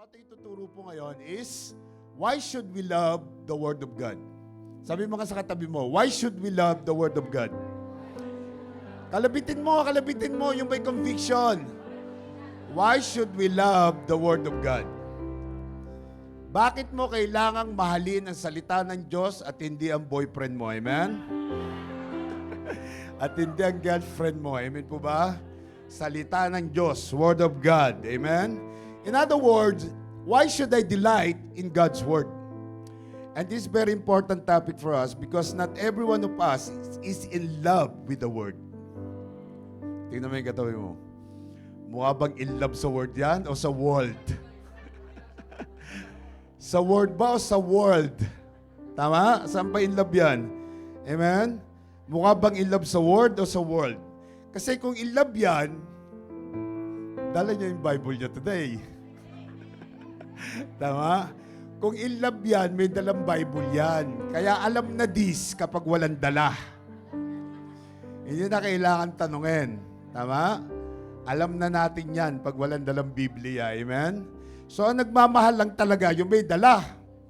ating ituturo po ngayon is, why should we love the Word of God? Sabi mo nga sa katabi mo, why should we love the Word of God? Kalabitin mo yung may conviction. Why should we love the Word of God? Bakit mo kailangang mahalin ang salita ng Diyos at hindi ang boyfriend mo? Amen? At hindi ang girlfriend mo. Amen po ba? Salita ng Diyos, Word of God. Amen? In other words, why should I delight in God's Word? And this is very important topic for us because not every one of us is in love with the Word. Tingnan mo yung katabi mo. Mukha bang in love sa Word yan o sa world? Sa Word ba o sa world? Tama? Saan ba in love yan? Amen? Mukha bang in love sa Word o sa world? Kasi kung in love yan, dala niyo yung Bible niya today. Tama? Kung in love yan, may dalang Bible yan. Kaya alam na this kapag walang dala. Hindi na kailangan tanungin. Tama? Alam na natin yan pag walang dalang Biblia. Amen? So, ang nagmamahal lang talaga yung may dala.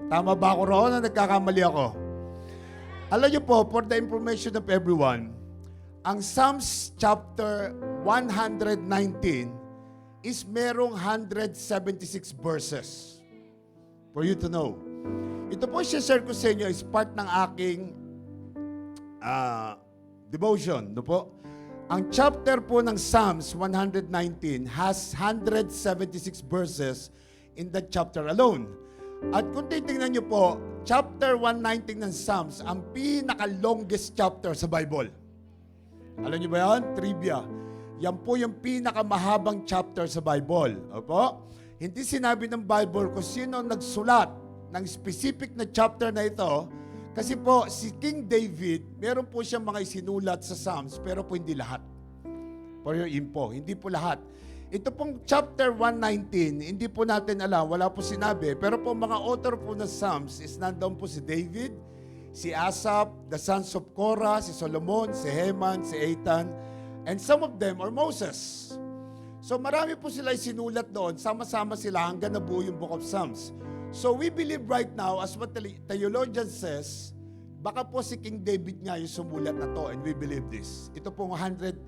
Tama ba ako roon na nagkakamali ako? Alam niyo po, for the information of everyone, ang Psalms chapter 119 is merong 176 verses. For you to know. Ito po share ko sa inyo is part ng aking devotion. No po? Ang chapter po ng Psalms 119 has 176 verses in that chapter alone. At kung titingnan nyo po, chapter 119 ng Psalms, ang pinaka-longest chapter sa Bible. Alam nyo ba yan? Trivia. Yan po yung pinakamahabang chapter sa Bible. Opo? Hindi sinabi ng Bible kung sino nagsulat ng specific na chapter na ito. Kasi po, si King David, meron po siyang mga isinulat sa Psalms, pero po hindi lahat. For your info, hindi po lahat. Ito pong chapter 119, hindi po natin alam, wala po sinabi, pero po mga author po ng Psalms is nandoon po si David, si Asaph, the sons of Korah, si Solomon, si Heman, si Ethan, and some of them are Moses. So marami po sila isinulat doon, sama-sama sila hanggang nabuo yung Book of Psalms. So we believe right now, as what the theologian says, baka po si King David nga yung sumulat na to, and we believe this. Ito pong 119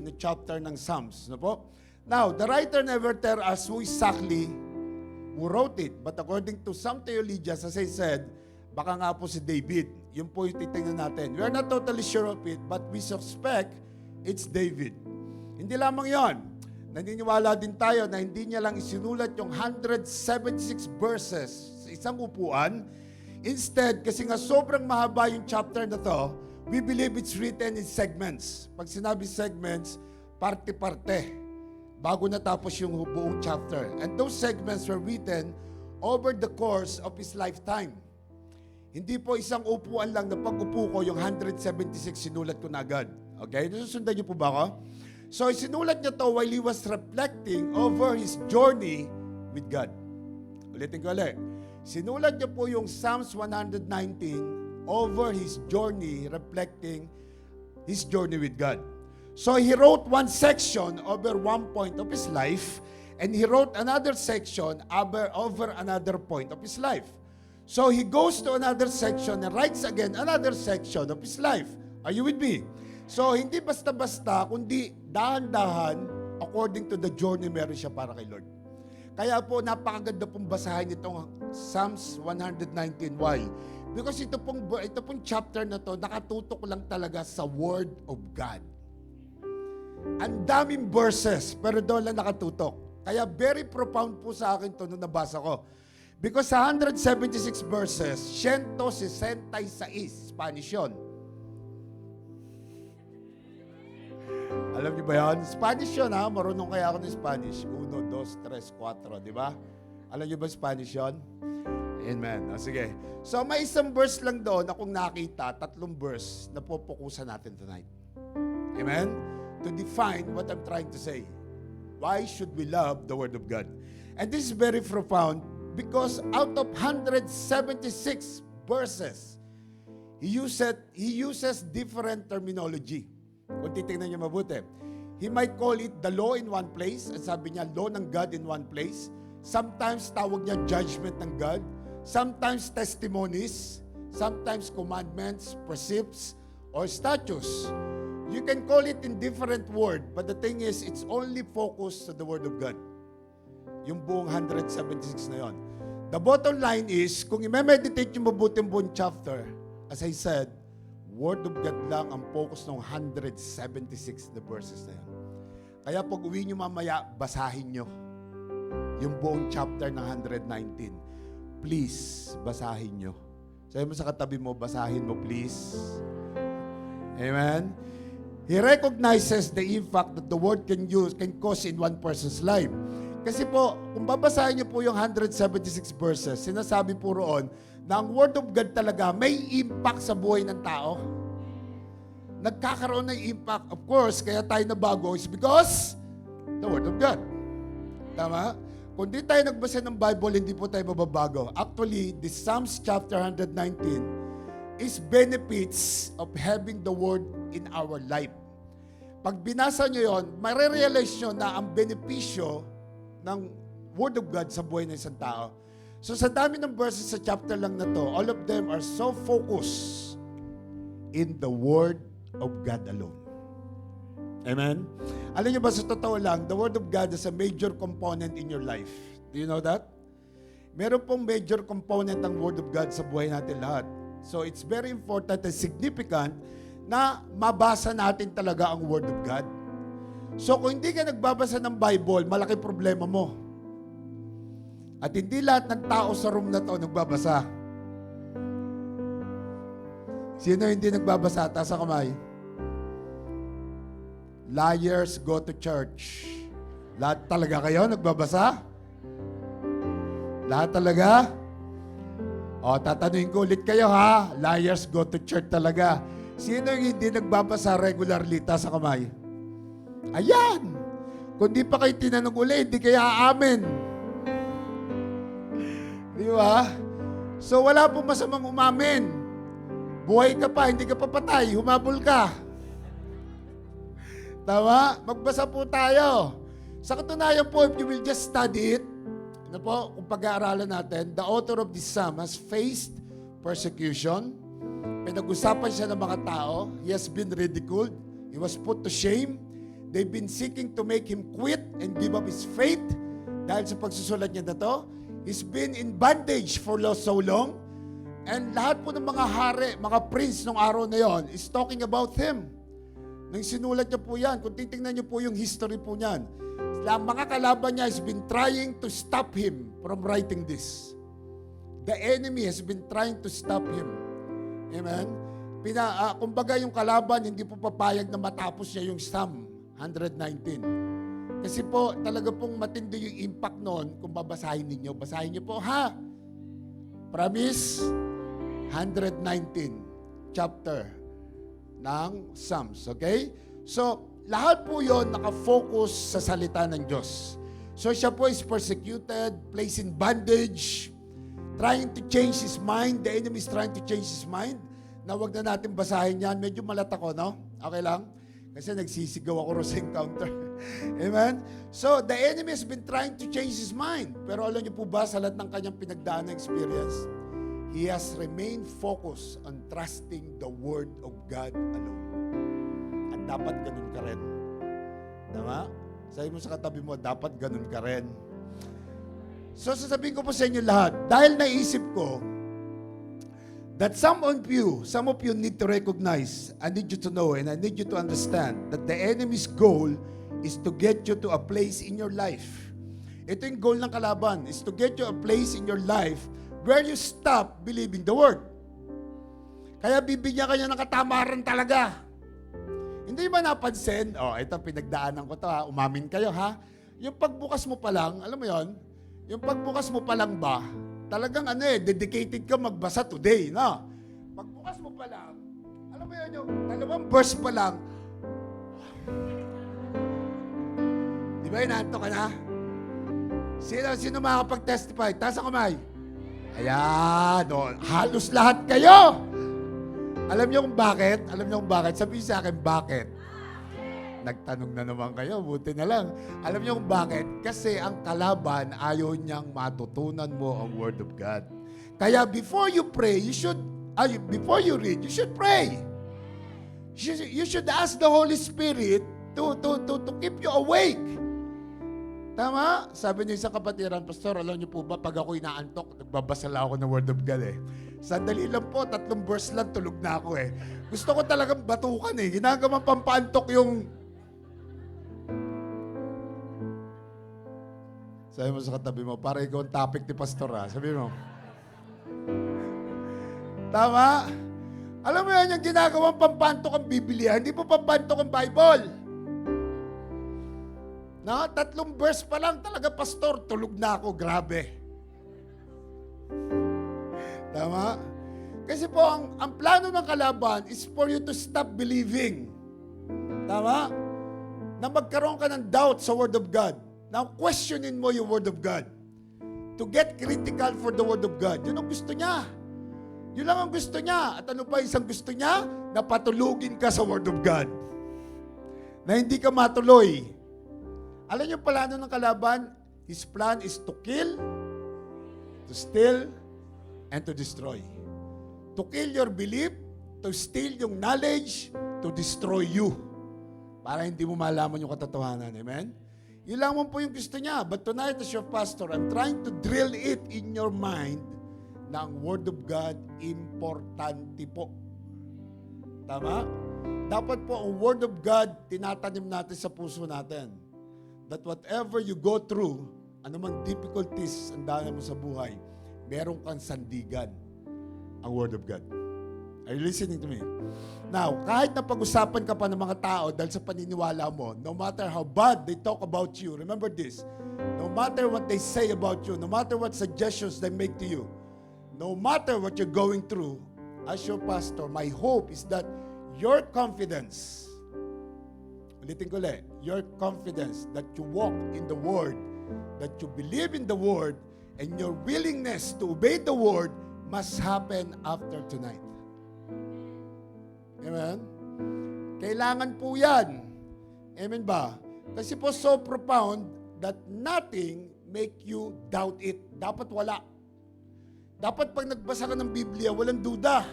na chapter ng Psalms. No po? Now, the writer never tell us who exactly who wrote it. But according to some theologians, as I said, baka nga po si David. Yun po yung titingnan natin. We are not totally sure of it, but we suspect it's David. Hindi lamang yon. Naniniwala din tayo na hindi niya lang isinulat yung 176 verses sa isang upuan. Instead, kasi nga sobrang mahaba yung chapter na to, we believe it's written in segments. Pag sinabi segments, parte-parte, bago natapos yung buong chapter. And those segments were written over the course of his lifetime. Hindi po isang upuan lang na pag-upo ko, yung 176 sinulat ko na agad. Okay? Nasusundan niyo po ba ako? So, sinulat niya to while he was reflecting over his journey with God. Ulitin ko ulit. Sinulat niya po yung Psalms 119 over his journey, reflecting his journey with God. So, he wrote one section over one point of his life, and he wrote another section over another point of his life. So, he goes to another section and writes again another section of his life. Are you with me? So, hindi basta-basta, kundi dahan-dahan according to the journey meron siya para kay Lord. Kaya po, napakaganda pong basahin itong Psalms 119. Why? Because ito pong chapter na to, nakatutok lang talaga sa Word of God. Ang daming verses, pero doon lang nakatutok. Kaya very profound po sa akin to nung nabasa ko. Because sa 176 verses, 166, Spanish yun. Alam niyo ba yan? Spanish yun ha. Marunong kaya ako ng Spanish. 1, 2, 3, 4. Di ba? Alam niyo ba Spanish yun? Amen. O, sige. So may isang verse lang doon akong nakita, 3 verse na pupukusan natin tonight. Amen? To define what I'm trying to say. Why should we love the Word of God? And this is very profound because out of 176 verses, he uses different terminology. Kung titignan niyo mabuti. He might call it the law in one place. At sabi niya, law ng God in one place. Sometimes tawag niya judgment ng God. Sometimes testimonies. Sometimes commandments, precepts, or statutes. You can call it in different word, but the thing is, it's only focused to the Word of God. Yung buong 176 na yon. The bottom line is, kung i-meditate yung mabuting buong chapter, as I said, Word of God lang ang focus ng 176 na verses na yan. Kaya pag uwi nyo mamaya, basahin nyo yung buong chapter ng 119. Please, basahin nyo. Sabi mo sa katabi mo, basahin mo please. Amen? He recognizes the impact that the word can cause in one person's life. Kasi po, kung babasahin niyo po yung 176 verses, sinasabi po roon na ang Word of God talaga may impact sa buhay ng tao. Nagkakaroon ng impact. Of course, kaya tayo nabago is because the Word of God. Tama? Kung di tayo nagbasa ng Bible, hindi po tayo mababago. Actually, the Psalms chapter 119 is benefits of having the Word in our life. Pag binasa nyo yon, marirealize nyo na ang benepisyo ng Word of God sa buhay ng isang tao. So sa dami ng verses sa chapter lang na to, all of them are so focused in the Word of God alone. Amen? Alam niyo ba, sa totoo lang, the Word of God is a major component in your life. Do you know that? Meron pong major component ang Word of God sa buhay natin lahat. So it's very important and significant na mabasa natin talaga ang Word of God. So kung hindi ka nagbabasa ng Bible, malaki problema mo. At hindi lahat ng tao sa room na to nagbabasa. Sino hindi nagbabasa? Taas ang kamay. Liars go to church. Lahat talaga kayo nagbabasa? Lahat talaga? O, tatanungin ko ulit kayo ha. Liars go to church talaga. Sino yung hindi nagbabasa regularly? Taas ang kamay. Ayan! Kung di pa kayo tinanong ulit, hindi kaya aamin. Di ba? So wala pong masamang umamin. Buhay ka pa, hindi ka pa patay, humabol ka. Tama? Magbasa po tayo. Sa katunayan po, if you will just study it, ano po, kung pag-aaralan natin, the author of this psalm has faced persecution. Pinag-usapan siya ng mga tao. He has been ridiculed. He was put to shame. They've been seeking to make him quit and give up his faith. Dahil sa pagsusulat niya na to, he's been in bondage for so long. And lahat po ng mga hari, mga prince nung araw na yon is talking about him. Nang sinulat niya po yan, kung titingnan niyo po yung history po niyan, mga kalaban niya has been trying to stop him from writing this. The enemy has been trying to stop him. Amen? Kumbaga yung kalaban, hindi po papayag na matapos niya yung Psalm 119. Kasi po, talaga pong matindi yung impact noon kung babasahin ninyo. Basahin niyo po, ha? Promise? 119 chapter ng Psalms. Okay? So, lahat po yon nakafocus sa salita ng Diyos. So, siya po is persecuted, placed in bondage, trying to change his mind. The enemy is trying to change his mind. Na wag na natin basahin yan. Medyo malat ako, no? Okay lang? Kasi nagsisigaw ako sa encounter. Amen? So, the enemy has been trying to change his mind. Pero alam niyo po ba, sa lahat ng kanyang pinagdaan na experience, he has remained focused on trusting the Word of God alone. At dapat ganun ka rin. Tama? Sabi mo sa katabi mo, dapat ganun ka rin. So, sasabihin ko po sa inyo lahat, dahil naisip ko, that some of you need to recognize, I need you to know, and I need you to understand that the enemy's goal is to get you to a place in your life. Ito yung goal ng kalaban, is to get you a place in your life where you stop believing the Word. Kaya bibigyan ka niya ng katamaran talaga. Hindi ba napansin? Ito pinagdaanan ko to ha, umamin kayo ha. Yung pagbukas mo pa lang, alam mo yon? Yung pagbukas mo pa lang ba, talagang dedicated ka magbasa today, no? Pagbukas mo pa lang, alam mo yun, yung 2 verse pa lang, di ba inaanto ka na? Sino makakapag-testify? Taas ang kamay. Ayan, halos lahat kayo. Alam niyo kung bakit? Sabihin sa akin, bakit? Nagtanong na naman kayo, buti na lang. Alam niyo kung bakit? Kasi ang kalaban, ayaw niyang matutunan mo ang Word of God. Kaya before you pray, before you read, you should pray. You should ask the Holy Spirit to keep you awake. Tama? Sabi niyo isang kapatiran, Pastor, alam niyo po ba, pag ako inaantok, nagbabasa lang ako ng Word of God eh. Sandali lang po, 3 verse lang, tulog na ako eh. Gusto ko talagang batukan eh. Ginagawang pampaantok yung... Sabi mo sa katabi mo, para ikaw ang topic ni Pastor ha. Sabi mo. Tama? Alam mo yan, yung ginagawang pampaantok ang Biblia, hindi po pampaantok ang Bible. Na, 3 verse pa lang talaga, Pastor, tulog na ako. Grabe. Tama? Kasi po, ang plano ng kalaban is for you to stop believing. Tama? Na magkaroon ka ng doubt sa Word of God. Now, questionin mo yung Word of God. To get critical for the Word of God. Yun ang gusto niya. Yun lang ang gusto niya. At ano pa isang gusto niya? Na patulugin ka sa Word of God. Na hindi ka matuloy. Alam niyo plano ng kalaban? His plan is to kill, to steal, and to destroy. To kill your belief, to steal yung knowledge, to destroy you. Para hindi mo malaman yung katotohanan. Amen? Yun lang po yung gusto niya. But tonight as your pastor, I'm trying to drill it in your mind na ang Word of God, importante po. Tama? Dapat po ang Word of God, tinatanim natin sa puso natin. That whatever you go through, anumang difficulties ang daan mo sa buhay, meron kang sandigan, ang Word of God. Are you listening to me? Now, kahit na pag-usapan ka pa ng mga tao dahil sa paniniwala mo, no matter how bad they talk about you, remember this, no matter what they say about you, no matter what suggestions they make to you, no matter what you're going through, as your pastor, my hope is that your confidence, ulitin ko ulit, your confidence that you walk in the Word, that you believe in the Word, and your willingness to obey the Word must happen after tonight. Amen? Kailangan po yan. Amen ba? Kasi po so profound that nothing make you doubt it. Dapat wala. Dapat pag nagbasa ka ng Biblia, walang duda.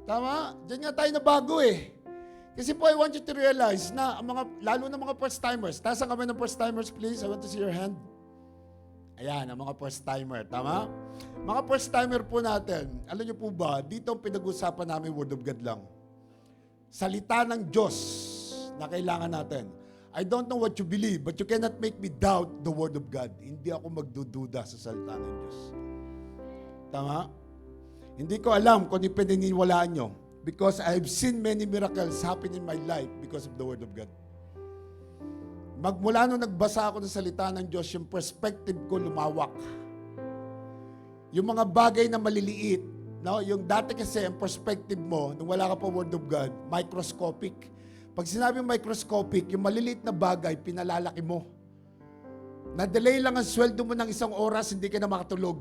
Tama? Diyan nga tayo na bago eh. Kasi po I want you to realize na ang mga, lalo na mga first-timers. Taas ang kamay ng first-timers please. I want to see your hand. Ayan, ang mga first-timer. Tama? Mga first-timer po natin, alam niyo po ba, dito ang pinag-usapan namin Word of God lang. Salita ng Diyos na kailangan natin. I don't know what you believe, but you cannot make me doubt the Word of God. Hindi ako magdududa sa salita ng Diyos. Tama? Hindi ko alam kung ipininiwalaan nyo because I've seen many miracles happen in my life because of the Word of God. Magmula nung nagbasa ako ng salita ng Diyos, yung perspective ko lumawak. Yung mga bagay na maliliit, no? Yung dati kasi ang perspective mo, nung wala ka pa Word of God, microscopic. Pag sinabing microscopic, yung maliliit na bagay, pinalalaki mo. Na-delay lang ang sweldo mo ng 1 oras, hindi ka na makatulog.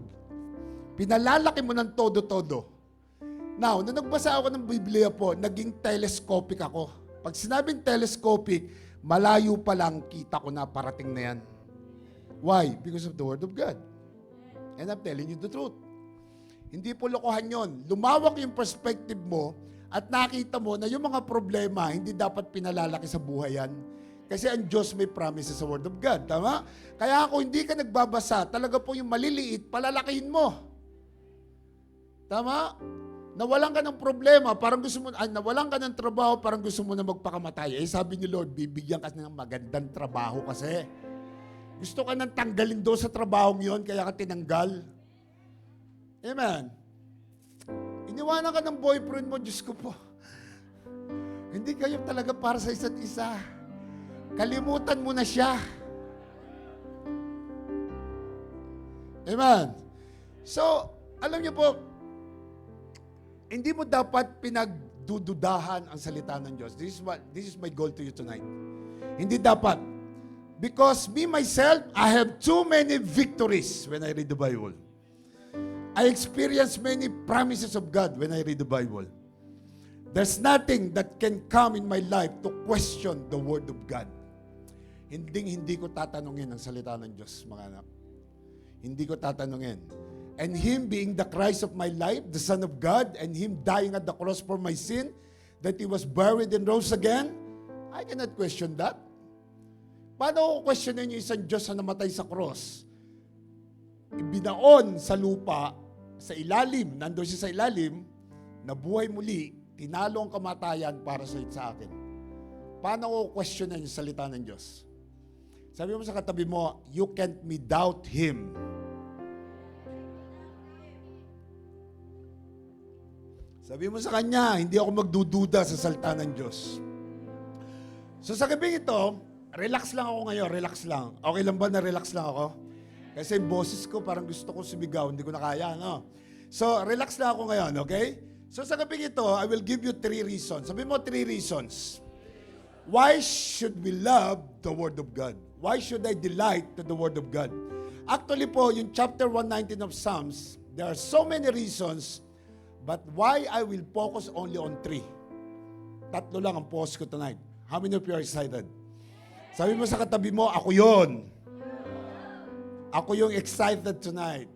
Pinalalaki mo ng todo-todo. Now, nung nagbasa ako ng Biblia po, naging telescopic ako. Pag sinabing telescopic, malayo pa lang kita ko na parating na yan. Why? Because of the Word of God. And I'm telling you the truth. Hindi po lokohan yon. Lumawak yung perspective mo at nakita mo na yung mga problema hindi dapat pinalalaki sa buhay yan. Kasi ang Diyos may promises sa Word of God. Tama? Kaya kung hindi ka nagbabasa, talaga po yung maliliit, palalakihin mo. Tama? Nawalan ka ng problema, parang gusto mo, nawalan ka ng trabaho, parang gusto mo na magpakamatay. Eh, sabi ni Lord, bibigyan ka ng magandang trabaho kasi. Gusto ka nang tanggalin doon sa trabahong yon, kaya ka tinanggal. Amen. Iniwanan ka ng boyfriend mo, Diyos ko po. Hindi kayo talaga para sa isa't isa. Kalimutan mo na siya. Amen. So, alam niyo po, hindi mo dapat pinagdududahan ang salita ng Diyos. This is my goal to you tonight. Hindi dapat. Because me, myself, I have too many victories when I read the Bible. I experience many promises of God when I read the Bible. There's nothing that can come in my life to question the Word of God. Hindi ko tatanungin ang salita ng Diyos, mga anak. Hindi ko tatanungin. And Him being the Christ of my life, the Son of God, and Him dying at the cross for my sin, that He was buried and rose again, I cannot question that. Paano ko questionin yung isang Diyos na namatay sa cross? Ibinaon sa lupa, sa ilalim, nandun siya sa ilalim, nabuhay muli, tinalo ang kamatayan para sa akin. Paano ko questionin yung salita ng Diyos? Sabi mo sa katabi mo, you can't me doubt Him. Sabi mo sa kanya, hindi ako magdududa sa salita ng Diyos. So sa gabi ito, relax lang ako ngayon, relax lang. Okay lang ba na relax lang ako? Kasi yung boses ko parang gusto ko sumigaw, hindi ko na kaya, no? So relax lang ako ngayon, okay? So sa gabi ito, I will give you 3 reasons. Sabi mo 3 reasons. Why should we love the Word of God? Why should I delight to the Word of God? Actually po, yung chapter 119 of Psalms, there are so many reasons, but why I will focus only on 3. 3 lang ang focus ko tonight. How many of you are excited? Sabi mo sa katabi mo, ako yon. Ako yung excited tonight.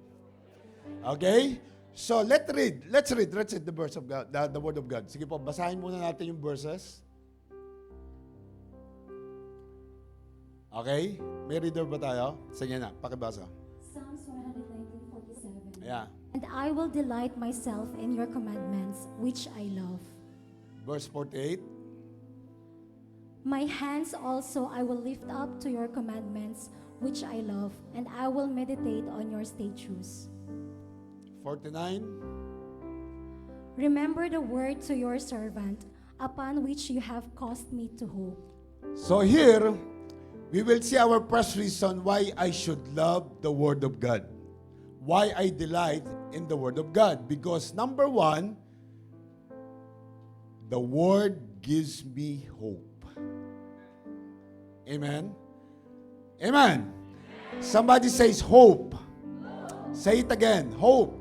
Okay? So, let's read the verse of God, the Word of God. Sige po, basahin muna natin yung verses. Okay? May reader ba tayo? Sige na, pakibasa. Psalms 119:47. Yeah. And I will delight myself in your commandments, which I love. Verse 48. My hands also I will lift up to your commandments, which I love, and I will meditate on your statutes. 49. Remember the word to your servant, upon which you have caused me to hope. So here, we will see our first reason why I should love the Word of God. Why I delight in the Word of God. Because number 1, the Word gives me hope. Amen? Amen. Somebody says hope. Say it again, hope.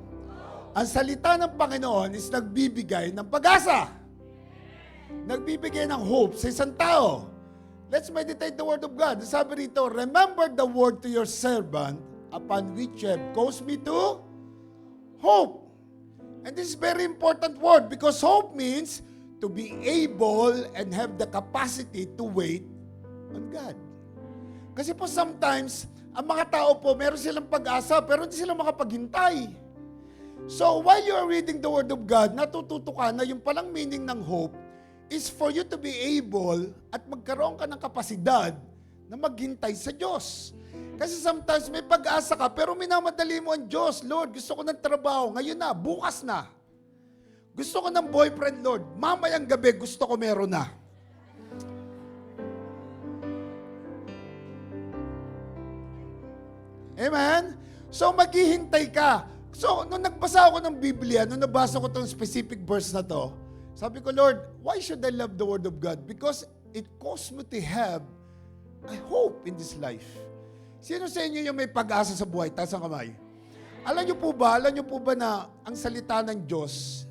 Ang salita ng Panginoon is nagbibigay ng pag-asa. Nagbibigay ng hope sa isang tao. Let's meditate the Word of God. Sabi rito, remember the word to your servant upon which you have caused me to hope. And this is very important word because hope means to be able and have the capacity to wait on God. Kasi po sometimes, ang mga tao po, meron silang pag-asa pero hindi sila makapaghintay. So while you are reading the Word of God, natututo ka na yung palang meaning ng hope is for you to be able at magkaroon ka ng kapasidad na maghintay sa Diyos. Kasi sometimes may pag-asa ka pero minamadali mo ang Diyos. Lord, gusto ko ng trabaho. Ngayon na, bukas na. Gusto ko ng boyfriend, Lord. Mamayang gabi, gusto ko meron na. Amen? So maghihintay ka. So, nung nagbasa ako ng Biblia, nung nabasa ko itong specific verse na to, sabi ko, Lord, why should I love the Word of God? Because it caused me to have a hope in this life. Sino sa inyo yung may pag-asa sa buhay? Taas ang kamay. Alam niyo po ba na ang salita ng Diyos,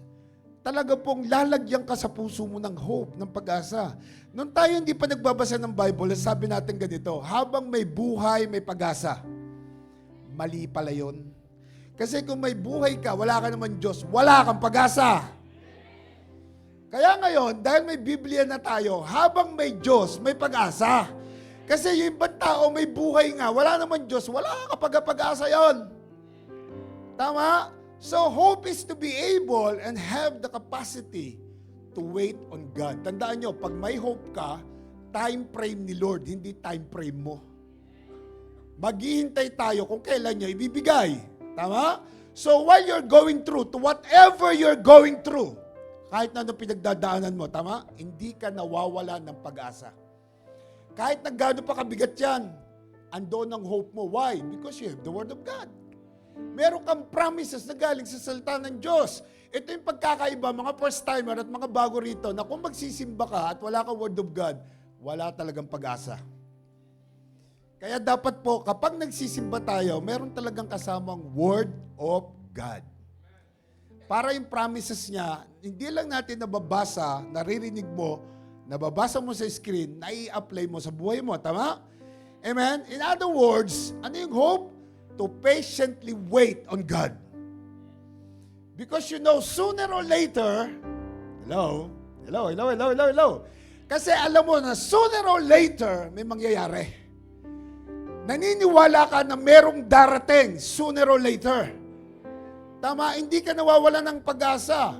talaga pong lalagyan ka sa puso mo ng hope, ng pag-asa. Nung tayo hindi pa nagbabasa ng Bible, sabi natin ganito, habang may buhay, may pag-asa. Mali pala yun. Kasi kung may buhay ka, wala ka naman Diyos, wala kang pag-asa. Kaya ngayon, dahil may Biblia na tayo, habang may Diyos, may pag-asa. Kasi yung ibang tao may buhay nga, wala naman Diyos, wala ka pag-asa yon. Tama? So, hope is to be able and have the capacity to wait on God. Tandaan nyo, pag may hope ka, time frame ni Lord, hindi time frame mo. Maghihintay tayo kung kailan niya ibibigay. Tama? So while you're going through, to whatever you're going through, kahit na ano pinagdadaanan mo, tama? Hindi ka nawawala ng pag-asa. Kahit na gaano pa kabigat yan, andon ang hope mo. Why? Because you have the Word of God. Meron kang promises na galing sa salita ng Diyos. Ito yung pagkakaiba, mga first-timer at mga bago rito, na kung magsisimba ka at wala kang Word of God, wala talagang pag-asa. Kaya dapat po, kapag nagsisimba tayo, meron talagang kasamang Word of God. Para yung promises niya, hindi lang natin nababasa, naririnig mo, nababasa mo sa screen, nai-apply mo sa buhay mo. Tama? Amen? In other words, ano yung hope? To patiently wait on God. Because you know, sooner or later, hello? Kasi alam mo na sooner or later, may mangyayari. Naniniwala ka na merong darating sooner or later. Tama, hindi ka nawawala ng pag-asa.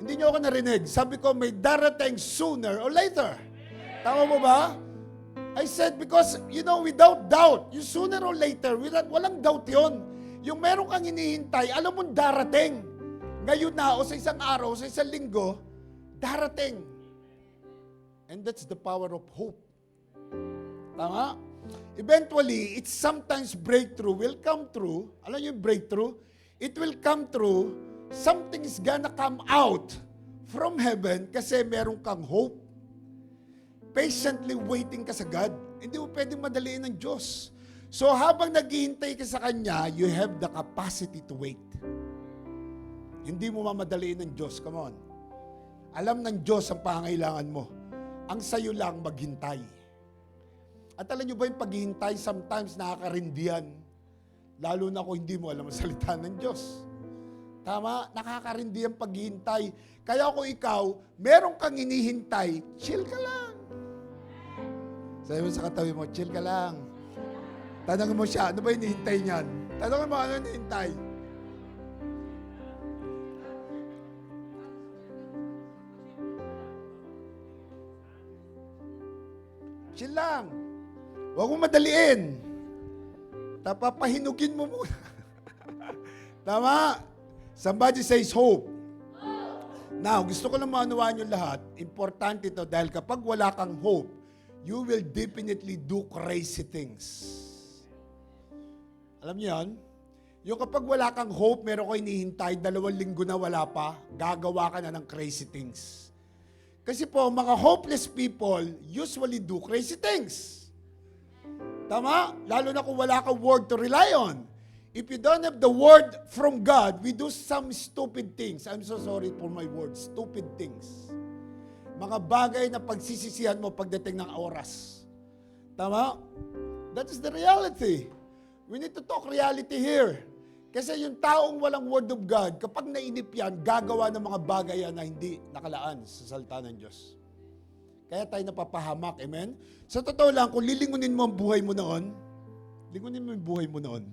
Hindi niyo ako narinig. Sabi ko, may darating sooner or later. Tama mo ba? I said, because, you know, without doubt, yung sooner or later, walang doubt yon. Yung meron kang hinihintay, alam mo darating. Ngayon na, o sa isang araw, sa isang linggo, darating. And that's the power of hope. Tama? Eventually, it's sometimes breakthrough will come through. Alam niyo yung breakthrough? It will come through, something is gonna come out from heaven kasi meron kang hope. Patiently waiting ka sa God. Hindi mo pwedeng madaliin ng Diyos. So habang naghihintay ka sa Kanya, you have the capacity to wait. Hindi mo mamadaliin ng Diyos. Come on. Alam ng Diyos ang pangailangan mo. Ang sayo lang maghintay. At alam nyo ba yung paghihintay, sometimes nakakarindihan. Lalo na kung hindi mo alam ang salita ng Diyos. Tama? Nakakarindi ang paghihintay. Kaya kung ikaw, meron kang hinihintay, chill ka lang. Sabi mo sa katabi mo, chill ka lang. Tanongin mo siya, ano ba hinihintay niyan? Tanongin mo, ano hinihintay? Chill lang. Huwag mo madaliin. Tapapahinugin mo muna. Tama? Somebody says hope. Now, gusto ko lang maunawaan yung lahat. Importante ito dahil kapag wala kang hope, you will definitely do crazy things. Alam niyo yan? Yung kapag wala kang hope, meron ko hinihintay, 2 linggo na wala pa, gagawa ka na ng crazy things. Kasi po, mga hopeless people usually do crazy things. Tama? Lalo na kung wala kang word to rely on. If you don't have the word from God, we do some stupid things. I'm so sorry for my words. Stupid things. Mga bagay na pagsisisihan mo pagdating ng oras. Tama? That is the reality. We need to talk reality here. Kasi yung taong walang word of God, kapag nainip yan, gagawa ng mga bagay yan na hindi nakalaan sa salita ng Diyos. Kaya tayo napapahamak. Amen? Sa totoo lang, kung lilingunin mo ang buhay mo noon, lingunin mo yung buhay mo noon.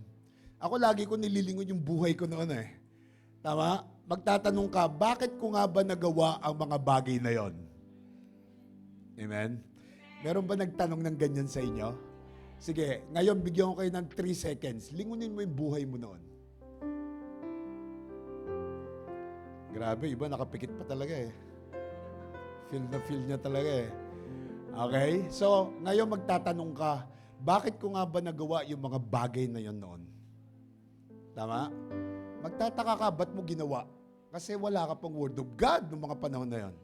Ako lagi ko nililingon yung buhay ko noon eh. Tama? Magtatanong ka, bakit ko nga ba nagawa ang mga bagay na yon? Amen? Meron ba nagtanong ng ganyan sa inyo? Sige, ngayon bigyan ko kayo ng 3 seconds. Lingunin mo yung buhay mo noon. Grabe, iba nakapikit pa talaga eh. Feel niya talaga eh. Okay? So, ngayon magtatanong ka, bakit ko nga ba nagawa yung mga bagay na yon noon? Tama? Magtataka ka, ba't mo ginawa? Kasi wala ka pang word of God noong mga panahon na yon.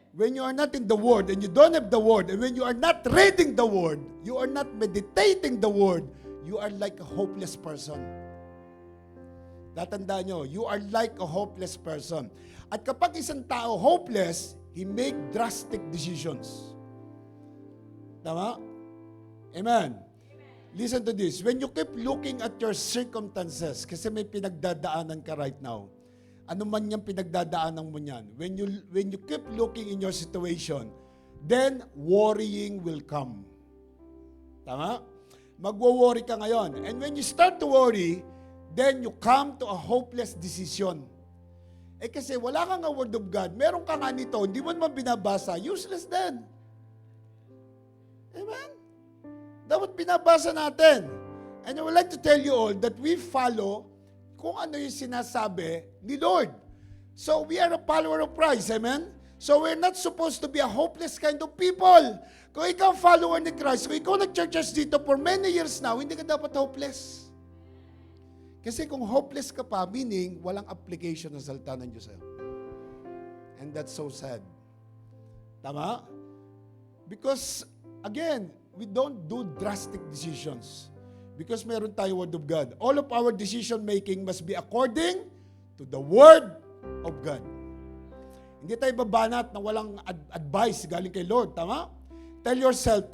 When you are not in the Word and you don't have the Word, and when you are not reading the Word, you are not meditating the Word, you are like a hopeless person. Tatandaan nyo, you are like a hopeless person. At kapag isang tao hopeless, he make drastic decisions. Tama? Amen. Listen to this. When you keep looking at your circumstances, kasi may pinagdadaanan ka right now, ano man yung pinagdadaanan mo niyan, when you keep looking in your situation, then worrying will come. Tama? Magwo-worry ka ngayon. And when you start to worry, then you come to a hopeless decision. Eh kasi wala kang a word of God, meron ka nga nito, hindi mo naman binabasa, useless din. Amen? Dapat binabasa natin. And I would like to tell you all that we follow kung ano yung sinasabi ni Lord. So we are a follower of Christ, amen? So we're not supposed to be a hopeless kind of people. Kung ikaw follower ni Christ, kung ikaw nag-churches dito for many years now, hindi ka dapat hopeless. Kasi kung hopeless ka pa, meaning walang application ng salita ng Diyos sa'yo. And that's so sad. Tama? Because, again, we don't do drastic decisions. Because meron tayo word of God. All of our decision making must be according to the Word of God. Hindi tayo babanat na walang advice galing kay Lord. Tama? Tell yourself,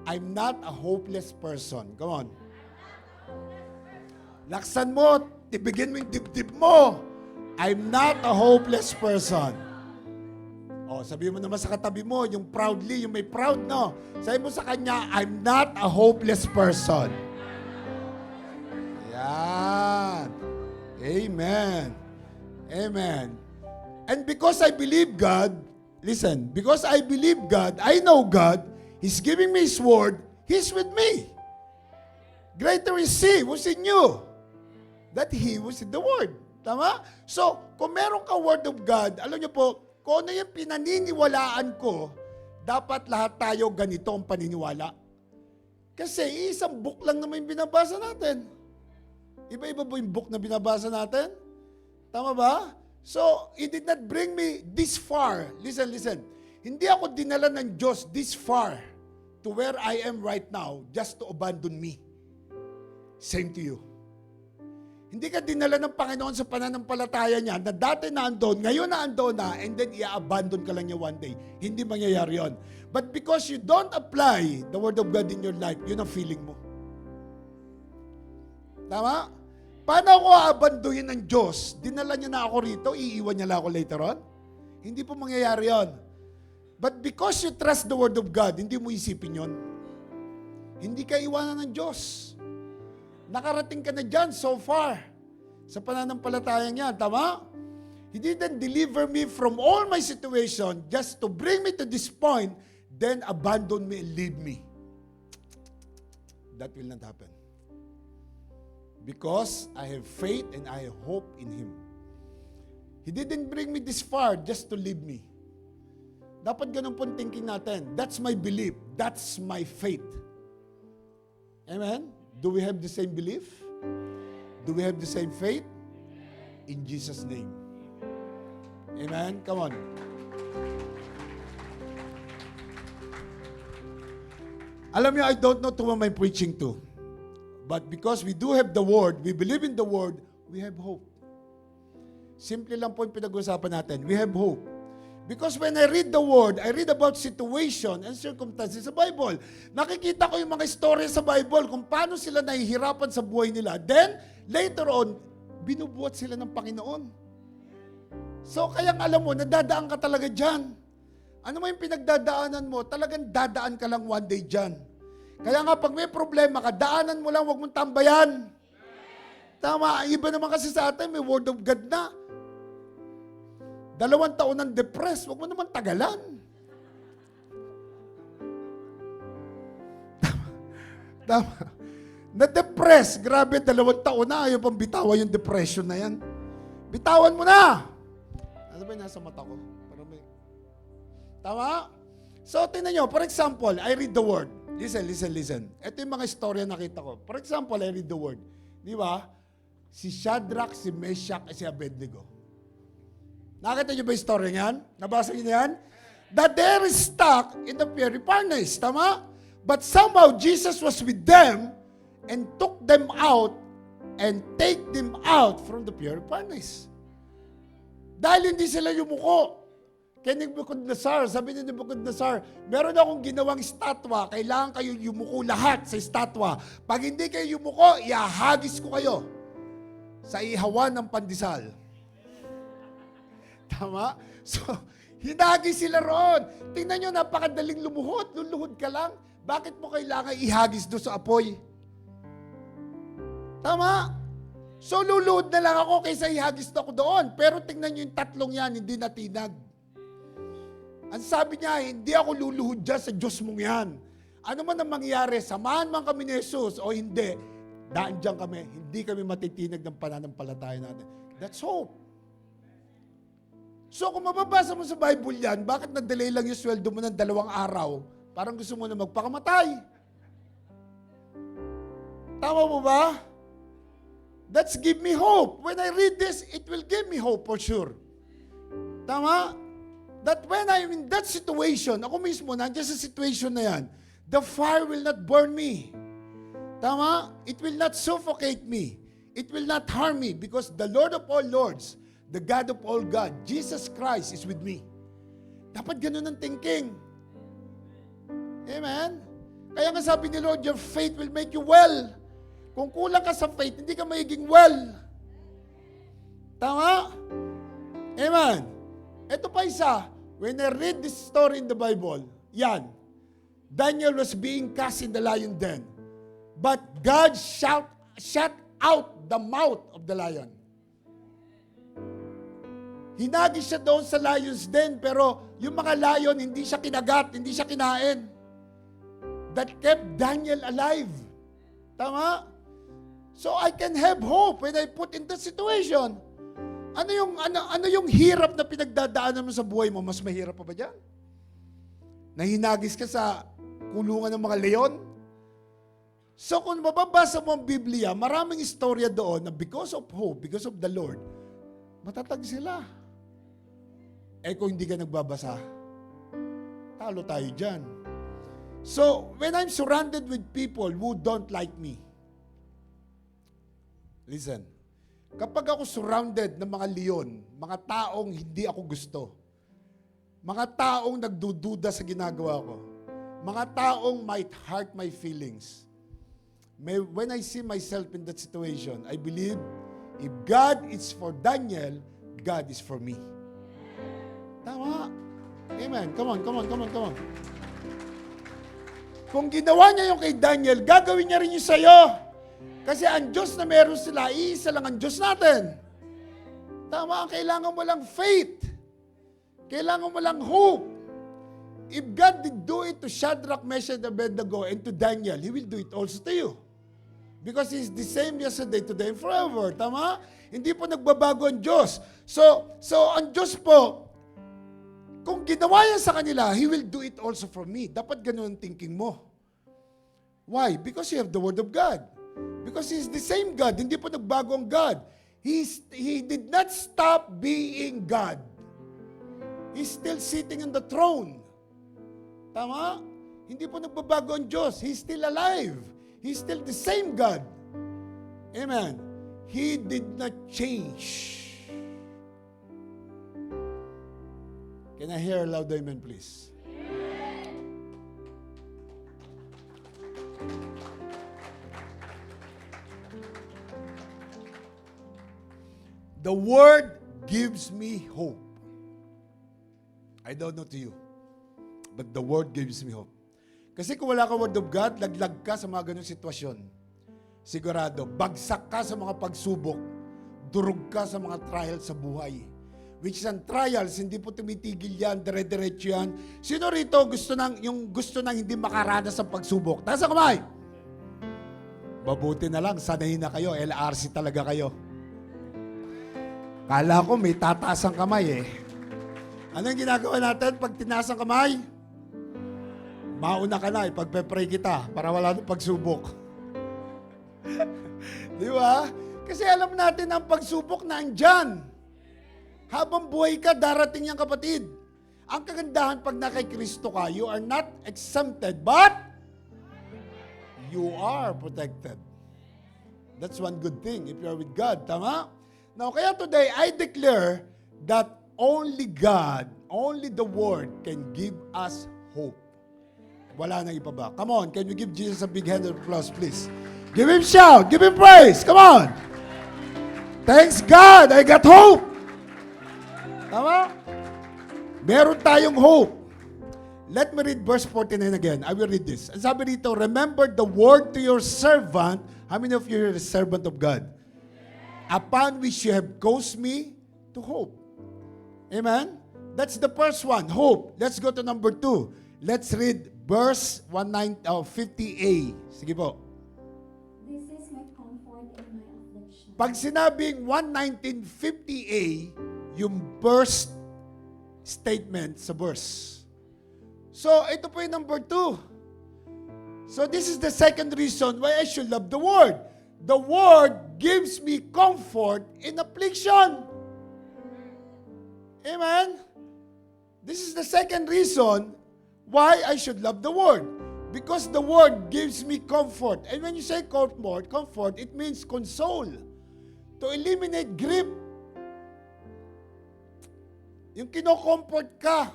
I'm not a hopeless person. Come on. Laksan mo, tibigin mo yung dibdib mo. I'm not a hopeless person. O, sabihin mo naman sa katabi mo, yung proudly, yung may proud, no? Sabihin mo sa kanya, I'm not a hopeless person. Yan. Amen. Amen. And because I believe God, listen, because I believe God, I know God, He's giving me His word, He's with me. Greater is He who's in you that He was in the Word. Tama? So, kung meron ka Word of God, alam niyo po, kung ano yung pinaniniwalaan ko, dapat lahat tayo ganito ang paniniwala. Kasi isang book lang naman yung binabasa natin. Iba-iba po yung book na binabasa natin. Tama ba? So, it did not bring me this far. Listen. Hindi ako dinala ng Diyos this far to where I am right now just to abandon me. Same to you. Hindi ka dinala ng Panginoon sa pananampalataya niya na dati na andon, ngayon na andon na, and then i-abandon ka lang niya one day. Hindi mangyayari yun. But because you don't apply the Word of God in your life, yun ang feeling mo. Tama? Paano ako aabanduhin ng Diyos? Dinala niya na ako rito, iiwan niya lang ako later on? Hindi po mangyayari yon. But because you trust the Word of God, hindi mo isipin yon. Hindi ka iwanan ng Diyos. Nakarating ka na dyan so far sa pananampalataya niya. Tama? He didn't deliver me from all my situation just to bring me to this point, then abandon me and leave me. That will not happen. Because I have faith and I have hope in Him. He didn't bring me this far just to leave me. Dapat ganun po thinking natin. That's my belief. That's my faith. Amen? Do we have the same belief? Do we have the same faith? In Jesus' name. Amen? Come on. Alam niyo, I don't know to whom I'm preaching to. But because we do have the Word, we believe in the Word, we have hope. Simple lang po yung pinag-usapan natin. We have hope. Because when I read the Word, I read about situation and circumstances sa Bible. Nakikita ko yung mga istorya sa Bible kung paano sila nahihirapan sa buhay nila. Then, later on, binubuhat sila ng Panginoon. So, kaya alam mo, nadadaan ka talaga dyan. Ano mo yung pinagdadaanan mo, talagang dadaan ka lang one day dyan. Kaya nga, pag may problema ka, daanan mo lang, huwag mong tambayan. Tama, iba naman kasi sa atin, may Word of God na. 2 taon ng depressed, huwag mo naman tagalan. Tama. Na-depress, grabe, 2 taon na, ayaw pang bitawan yung depression na yan. Bitawan mo na! Ano ba yung nasa mata ko? Tama? So, tingnan nyo, for example, I read the Word. Listen. Ito yung mga istorya nakita ko. For example, I read the Word. Di ba? Si Shadrach, si Meshach, at si Abednego. Nakita nyo ba yung story niyan? Nabasa nyo yan? That they are stuck in the fiery furnace. Tama? But somehow, Jesus was with them and took them out and take them out from the fiery furnace. Dahil hindi sila yumuko. Kaya Nebuchadnezzar, sabi ni Nebuchadnezzar, meron akong ginawang estatwa, kailangan kayo yumuko lahat sa estatwa. Pag hindi kayo yumuko, ihahagis ko kayo sa ihawan ng pandesal. Tama? So, hinagis sila roon. Tingnan nyo, napakadaling lumuhod. Luluhod ka lang. Bakit mo kailangan ihagis doon sa apoy? Tama? So, luluhod na lang ako kaysa ihagis na ako doon. Pero tingnan nyo yung tatlong yan, hindi natinag. Ang sabi niya, hindi ako luluhod dyan sa Diyos mong yan. Ano man ang mangyari, samahan man kami ni Jesus o hindi, daan dyan kami, hindi kami matitinag ng pananampalataya natin. That's hope. So kung mababasa mo sa Bible yan, bakit na-delay lang yung sweldo mo ng 2 araw? Parang gusto mo na magpakamatay. Tama mo ba? That's give me hope. When I read this, it will give me hope for sure. Tama? That when I'm in that situation, ako mismo, nandiyan sa situation na yan, the fire will not burn me. Tama? It will not suffocate me. It will not harm me because the Lord of all lords, the God of all God, Jesus Christ is with me. Dapat ganun ang thinking. Amen? Kaya nga sabi ni Lord, your faith will make you well. Kung kulang ka sa faith, hindi ka magiging well. Tama? Amen? Ito pa isa. When I read this story in the Bible, yan. Daniel was being cast in the lion den. But God shut out the mouth of the lion. Hinagi siya doon sa lion's den, pero yung mga lion, hindi siya kinagat, hindi siya kinain. That kept Daniel alive. Tama? So I can have hope when I put in that situation. Ano yung hirap na pinagdadaanan mo sa buhay mo? Mas mahirap pa ba dyan? Nahinagis ka sa kulungan ng mga leon? So kung mababasa mo ang Biblia, maraming istorya doon na because of hope, because of the Lord, matatag sila. Eh kung hindi ka nagbabasa, talo tayo dyan. So, when I'm surrounded with people who don't like me, listen, kapag ako surrounded ng mga leon, mga taong hindi ako gusto, mga taong nagdududa sa ginagawa ko, mga taong might hurt my feelings, when I see myself in that situation, I believe, if God is for Daniel, God is for me. Tama. Amen. Come on. Kung ginawa niya yung kay Daniel, gagawin niya rin yung sa'yo. Kasi ang Diyos na meron sila, iisa lang ang Diyos natin. Tama, kailangan mo lang faith. Kailangan mo lang hope. If God did do it to Shadrach, Meshach, and Abednego, and to Daniel, He will do it also to you. Because He's the same yesterday, today, and forever. Tama? Hindi po nagbabago ang Diyos. So ang Diyos po, kung ginawa yan sa kanila, He will do it also for me. Dapat ganun ang thinking mo. Why? Because you have the Word of God. Because He's the same God. Hindi po nagbago ang God. He did not stop being God. He's still sitting on the throne. Tama? Hindi po nagbabago ang Diyos. He's still alive. He's still the same God. Amen. He did not change. Can I hear a loud amen, please? The Word gives me hope. I don't know to you, but the Word gives me hope. Kasi kung wala ka Word of God, laglag ka sa mga ganung sitwasyon. Sigurado, bagsak ka sa mga pagsubok, durog ka sa mga trials sa buhay. Which is ang trials, hindi po tumitigil yan, dire-diretso yan. Sino rito gusto nang hindi makaranas sa pagsubok? Taas ang kamay! Mabuti na lang, sanayin na kayo, LRC talaga kayo. Kala ko may tataas ang kamay eh. Anong ginagawa natin pag tinaas ang kamay? Mauna ka na, ipagpe-pray kita para wala nang pagsubok. Di ba? Kasi alam natin ang pagsubok na andyan. Habang buhay ka, darating yan kapatid. Ang kagandahan pag na kay Kristo ka, you are not exempted, but you are protected. That's one good thing if you are with God. Tama? Now, kaya today, I declare that only God, only the Word can give us hope. Wala nang iba ba? Come on, can you give Jesus a big hand of applause, please? Give Him shout, give Him praise. Come on. Thanks God, I got hope. Tama? Meron tayong hope. Let me read verse 49 again. I will read this. Ang sabi dito, remember the word to your servant. How many of you are a servant of God? Upon which you have caused me to hope. Amen? That's the first one, hope. Let's go to number 2. Let's read verse 50a. Sige po. This is my comfort in my affliction. Pag sinabing 11950a, yung first statement sa verse. So, ito po yung number 2. So, this is the second reason why I should love the Word. The Word gives me comfort in affliction. Amen? This is the second reason why I should love the Word. Because the Word gives me comfort. And when you say comfort, it means console. To eliminate grief. Yung kino-comfort ka.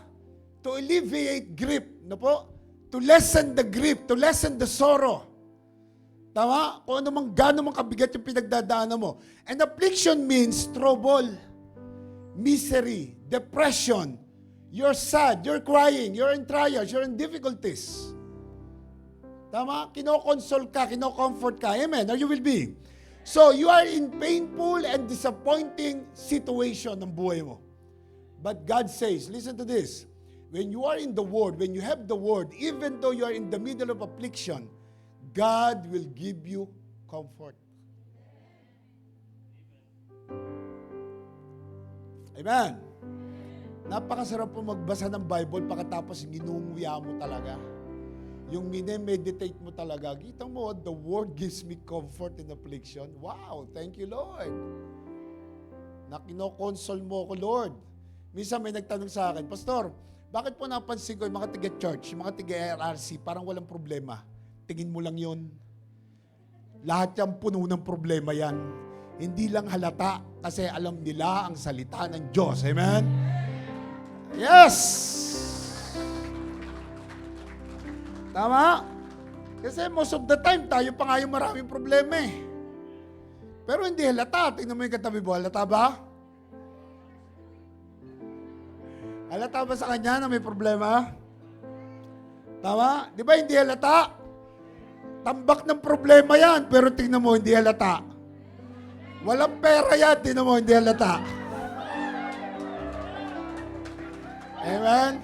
To alleviate grief. No po? To lessen the grief. To lessen the sorrow. Tama? Kung ano mang gano'n mang kabigat yung pinagdadaanan mo. And affliction means trouble, misery, depression. You're sad, you're crying, you're in trials, you're in difficulties. Tama? Kinokonsole ka, kinocomfort ka. Amen? Or you will be. So, you are in painful and disappointing situation ng buhay mo. But God says, listen to this, when you are in the Word, when you have the Word, even though you are in the middle of affliction, God will give you comfort. Amen. Napakasarap po magbasa ng Bible pagkatapos ginunguya mo talaga. Yung mine-meditate mo talaga. Kita mo, the Word gives me comfort in affliction. Wow, thank you, Lord. Na kinokonsole mo ko, Lord. Minsan may nagtanong sa akin, Pastor, bakit po napansin ko yung mga tiga-church, yung mga tiga-RRC, parang walang problema? Tingin mo lang yun. Lahat yan puno ng problema yan. Hindi lang halata kasi alam nila ang salita ng Diyos. Amen? Yes! Tama? Kasi most of the time, tayo pa nga yung maraming problema eh. Pero hindi halata. Tingnan mo yung katabi mo. Halata ba? Halata ba sa kanya na may problema? Tama? Di ba hindi halata? Tambak ng problema yan, pero tingnan mo, hindi halata. Walang pera yan, tingnan mo, hindi halata. Amen?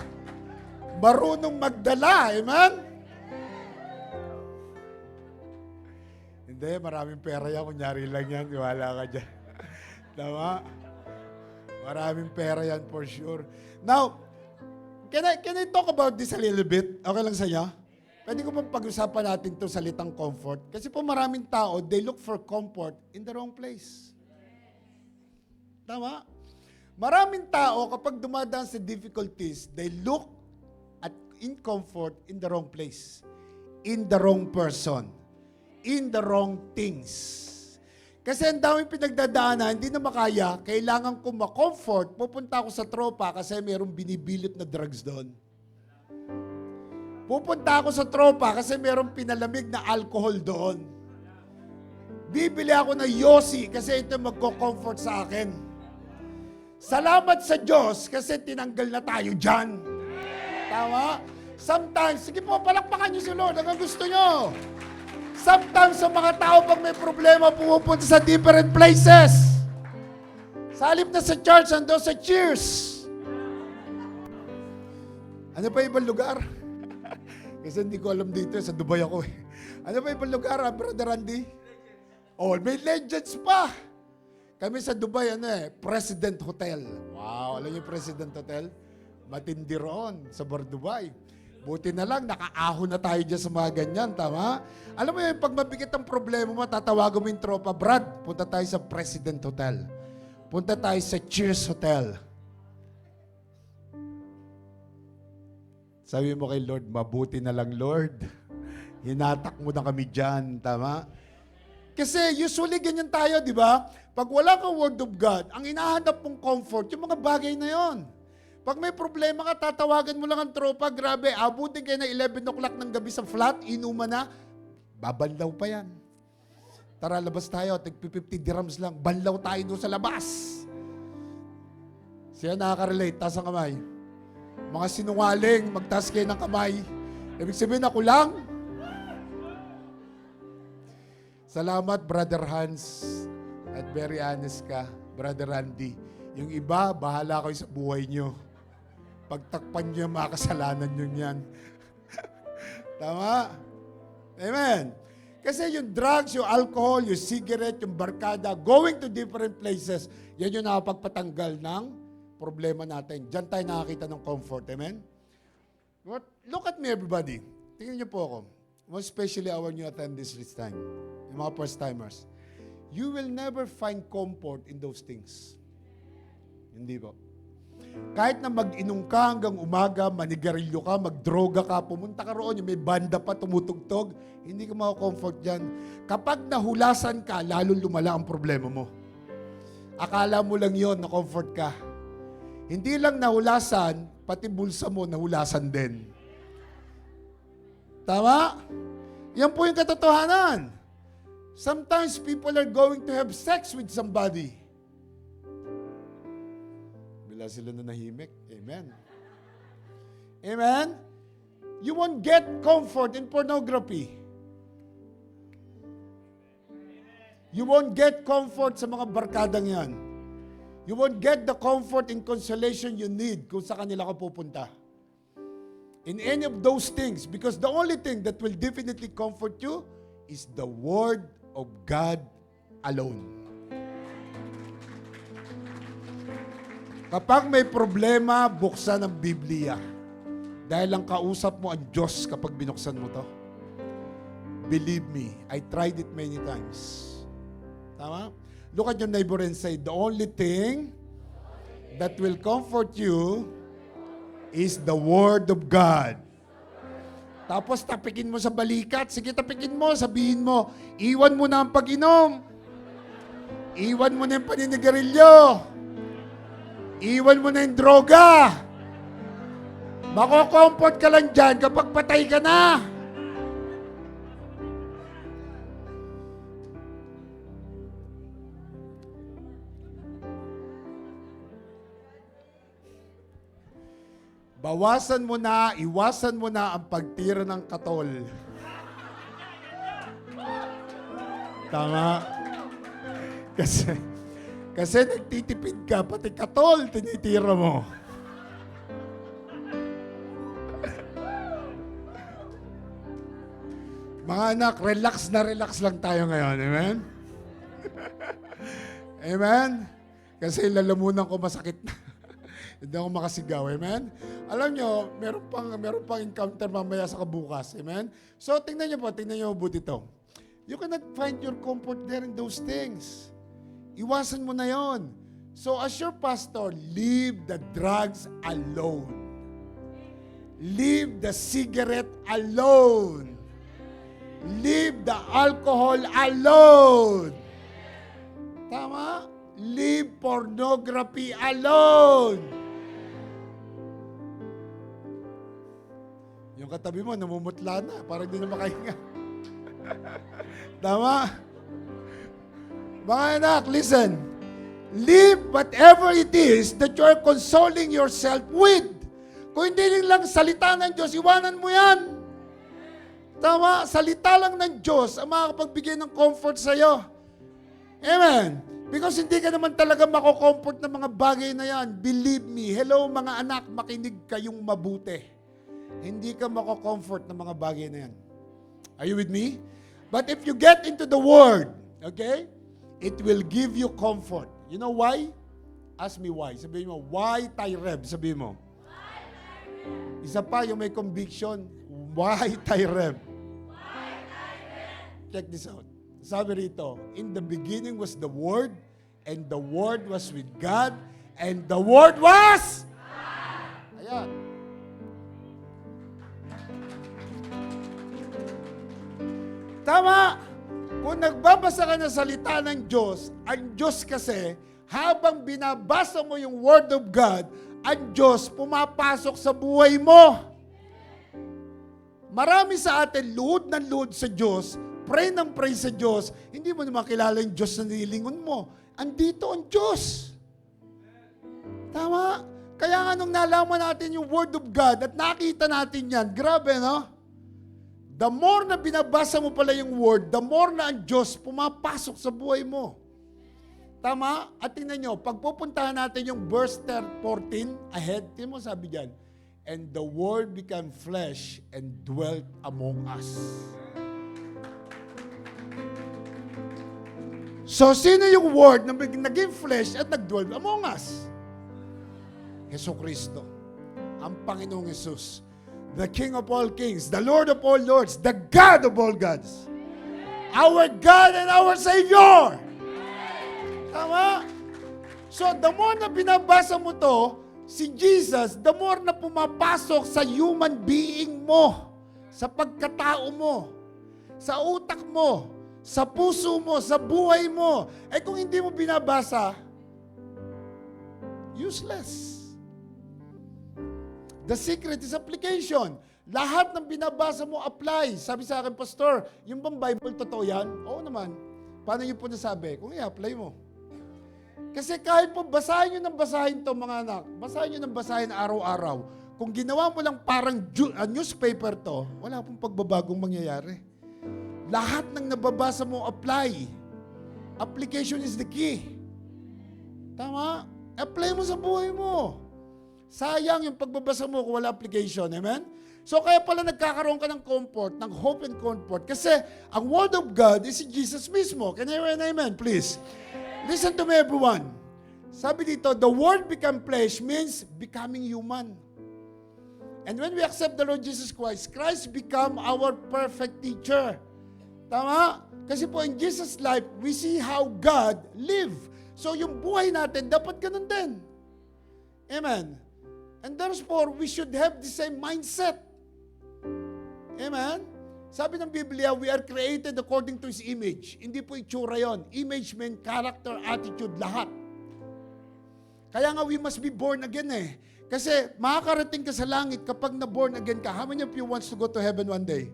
Marunong magdala, amen? Hindi, maraming pera yan, kunyari lang yan, wala ka dyan. Tama? Maraming pera yan for sure. Now, can I talk about this a little bit? Okay lang sa inyo? Pwede ko bang pag-usapan natin itong salitang comfort? Kasi po maraming tao, they look for comfort in the wrong place. Tama? Maraming tao, kapag dumadaan sa difficulties, they look at in comfort in the wrong place. In the wrong person. In the wrong things. Kasi ang daming pinagdadaanan, hindi na makaya, kailangan ko ma-comfort, pupunta ako sa tropa kasi mayroong binibilot na drugs doon. Pupunta ako sa tropa kasi mayroong pinalamig na alcohol doon. Bibili ako ng Yossi kasi ito magko-comfort sa akin. Salamat sa Diyos kasi tinanggal na tayo dyan. Tama? Sometimes, sige po, palakpakan niyo si Lord hanggang gusto niyo. Sometimes, sa mga tao, pag may problema, pumupunta sa different places. Sa halip na sa church, ando sa cheers. Ano pa ibang lugar? Kasi hindi ko alam dito, sa Dubai ako eh. Ano pa ibang lugar, Brother Randy? Oh, may legends pa. Kami sa Dubai, President Hotel. Wow, alam niyo President Hotel? Matindi roon, sa Dubai. Buti na lang, nakaahon na tayo dyan sa mga ganyan, tama? Alam mo yun, pag mabigat ang problema mo, tatawagan mo yung tropa, Brad, punta tayo sa President Hotel. Punta tayo sa Cheers Hotel. Sabi mo kay Lord, mabuti na lang, Lord. Hinatak mo na kami dyan, tama? Kasi usually ganyan tayo, di ba? Pag wala kang Word of God, ang hinahanap mong comfort, yung mga bagay na yon. Pag may problema ka, tatawagan mo lang ang tropa, grabe, abutin kayo na 11 o'clock ng gabi sa flat, inuman na, babanlaw pa yan. Tara, labas tayo, tig-50 dirhams lang, banlaw tayo doon sa labas. Siya nakaka-relate, taas ang kamay. Mga sinungaling, magtaas kayo ng kamay. Ibig sabihin, ako lang. Salamat, Brother Hans, at very honest ka, Brother Randy. Yung iba, bahala kayo sa buhay nyo. Pagtakpan nyo yung mga kasalanan nyo yan. Tama? Amen. Kasi yung drugs, yung alcohol, yung cigarette, yung barkada, going to different places, yan yung nakapagpatanggal ng problema natin. Diyan tayo nakakita ng comfort. Amen? But look at me, everybody. Tingnan nyo po ako. Most especially our new attendees this time. Yung mga first-timers. You will never find comfort in those things. Hindi po. Kahit na mag-inom ka hanggang umaga, manigarilyo ka, magdroga ka, pumunta ka roon, yung may banda pa tumutugtog, hindi ka maka-comfort dyan. Kapag nahulasan ka, lalo lumala ang problema mo. Akala mo lang yon na comfort ka. Hindi lang nahulasan, pati bulsa mo nahulasan din. Tama? Yan po yung katotohanan. Sometimes people are going to have sex with somebody. Bila sila na nahimik. Amen. Amen? You won't get comfort in pornography. You won't get comfort sa mga barkadang yan. You won't get the comfort and consolation you need kung sa kanila ka pupunta. In any of those things, because the only thing that will definitely comfort you is the Word of God alone. Kapag may problema, buksan ang Biblia. Dahil ang kausap mo ang Diyos kapag binuksan mo to. Believe me, I tried it many times. Tama? Look at your neighbor and say, the only thing that will comfort you is the Word of God. Tapos tapikin mo sa balikat. Sige, tapikin mo. Sabihin mo, iwan mo na ang pag-inom. Iwan mo na yung paninigarilyo. Iwan mo na yung droga. Mako-comfort ka lang dyan kapag patay ka na. Bawasan mo na, iwasan mo na ang pagtira ng katol. Tama? Kasi nagtitipid ka, pati katol, tinitira mo. Mga anak, relax lang tayo ngayon. Amen? Amen? Kasi lalamunan ko masakit na. Hindi ako makasigaw. Amen? Alam nyo, meron pang encounter mamaya sa kabukas. Amen? So, tingnan nyo mabuti ito. You cannot find your comfort there in those things. Iwasan mo na yon. So, as your pastor, leave the drugs alone. Leave the cigarette alone. Leave the alcohol alone. Tama? Leave pornography alone. Yung katabi mo, namumutla na. Parang hindi na makahinga. Tama? Mga anak, listen. Leave whatever it is that you are consoling yourself with. Kung hindi lang salita ng Diyos, iwanan mo yan. Tama? Salita lang ng Diyos ang makakapagbigay ng comfort sa'yo. Amen? Because hindi ka naman talaga mako-comfort ng mga bagay na yan. Believe me. Hello mga anak, makinig kayong mabuti. Hindi ka mako-comfort ng mga bagay na yan. Are you with me? But if you get into the Word, okay, it will give you comfort. You know why? Ask me why. Sabihin mo, why Tyreb? Sabihin mo. Isa pa, yung may conviction, why Tyreb? Check this out. Sabi rito, in the beginning was the Word, and the Word was with God, and the Word was? Ayan. Tama! Kung nagbabasa ka ng salita ng Diyos, ang Diyos kasi, habang binabasa mo yung Word of God, ang Diyos pumapasok sa buhay mo. Marami sa atin, luhod ng luhod sa Diyos, pray ng pray sa Diyos, hindi mo naman kilala yung Diyos na nilingon mo. Andito ang Diyos. Tama? Kaya nga nung nalaman natin yung Word of God at nakita natin yan, grabe, no? The more na binabasa mo pala yung Word, the more na ang Diyos pumapasok sa buhay mo. Tama? At tingnan nyo, pagpupuntahan natin yung verse 14 ahead, tingnan mo sabi dyan, and the Word became flesh and dwelt among us. So, sino yung Word na naging flesh at nagdwell among us? Jesucristo, ang Panginoong Jesus, the King of all kings, the Lord of all lords, the God of all gods. Our God and our Savior. Tama? So, the more na binabasa mo to, si Jesus, the more na pumapasok sa human being mo, sa pagkatao mo, sa utak mo, sa puso mo, sa buhay mo. Eh kung hindi mo binabasa, Useless. The secret is application. Lahat ng binabasa mo, apply. Sabi sa akin, Pastor, yung bang Bible, totoo yan? Oo naman. Paano niyo po nasabi? Kung i-apply mo. Kasi kahit po basahin nyo ng basahin to mga anak, basahin nyo ng basahin araw-araw, kung ginawa mo lang parang newspaper to, wala pong pagbabagong mangyayari. Lahat ng nababasa mo, apply. Application is the key. Tama? Apply mo sa buhay mo. Sayang yung pagbabasa mo kung wala application. Amen? So kaya pala nagkakaroon ka ng comfort, ng hope and comfort. Kasi ang Word of God is si Jesus mismo. Can I hear an amen, please? Listen to me, everyone. Sabi dito, the Word become flesh means becoming human. And when we accept the Lord Jesus Christ, Christ become our perfect teacher. Tama? Kasi po in Jesus' life, we see how God live. So yung buhay natin, dapat ganun din. Amen. And therefore, we should have the same mindset. Amen? Sabi ng Biblia, we are created according to His image. Hindi po itsura yon. Image mean character, attitude, lahat. Kaya nga we must be born again eh. Kasi makakarating ka sa langit kapag na-born again ka. How many of you wants to go to heaven one day?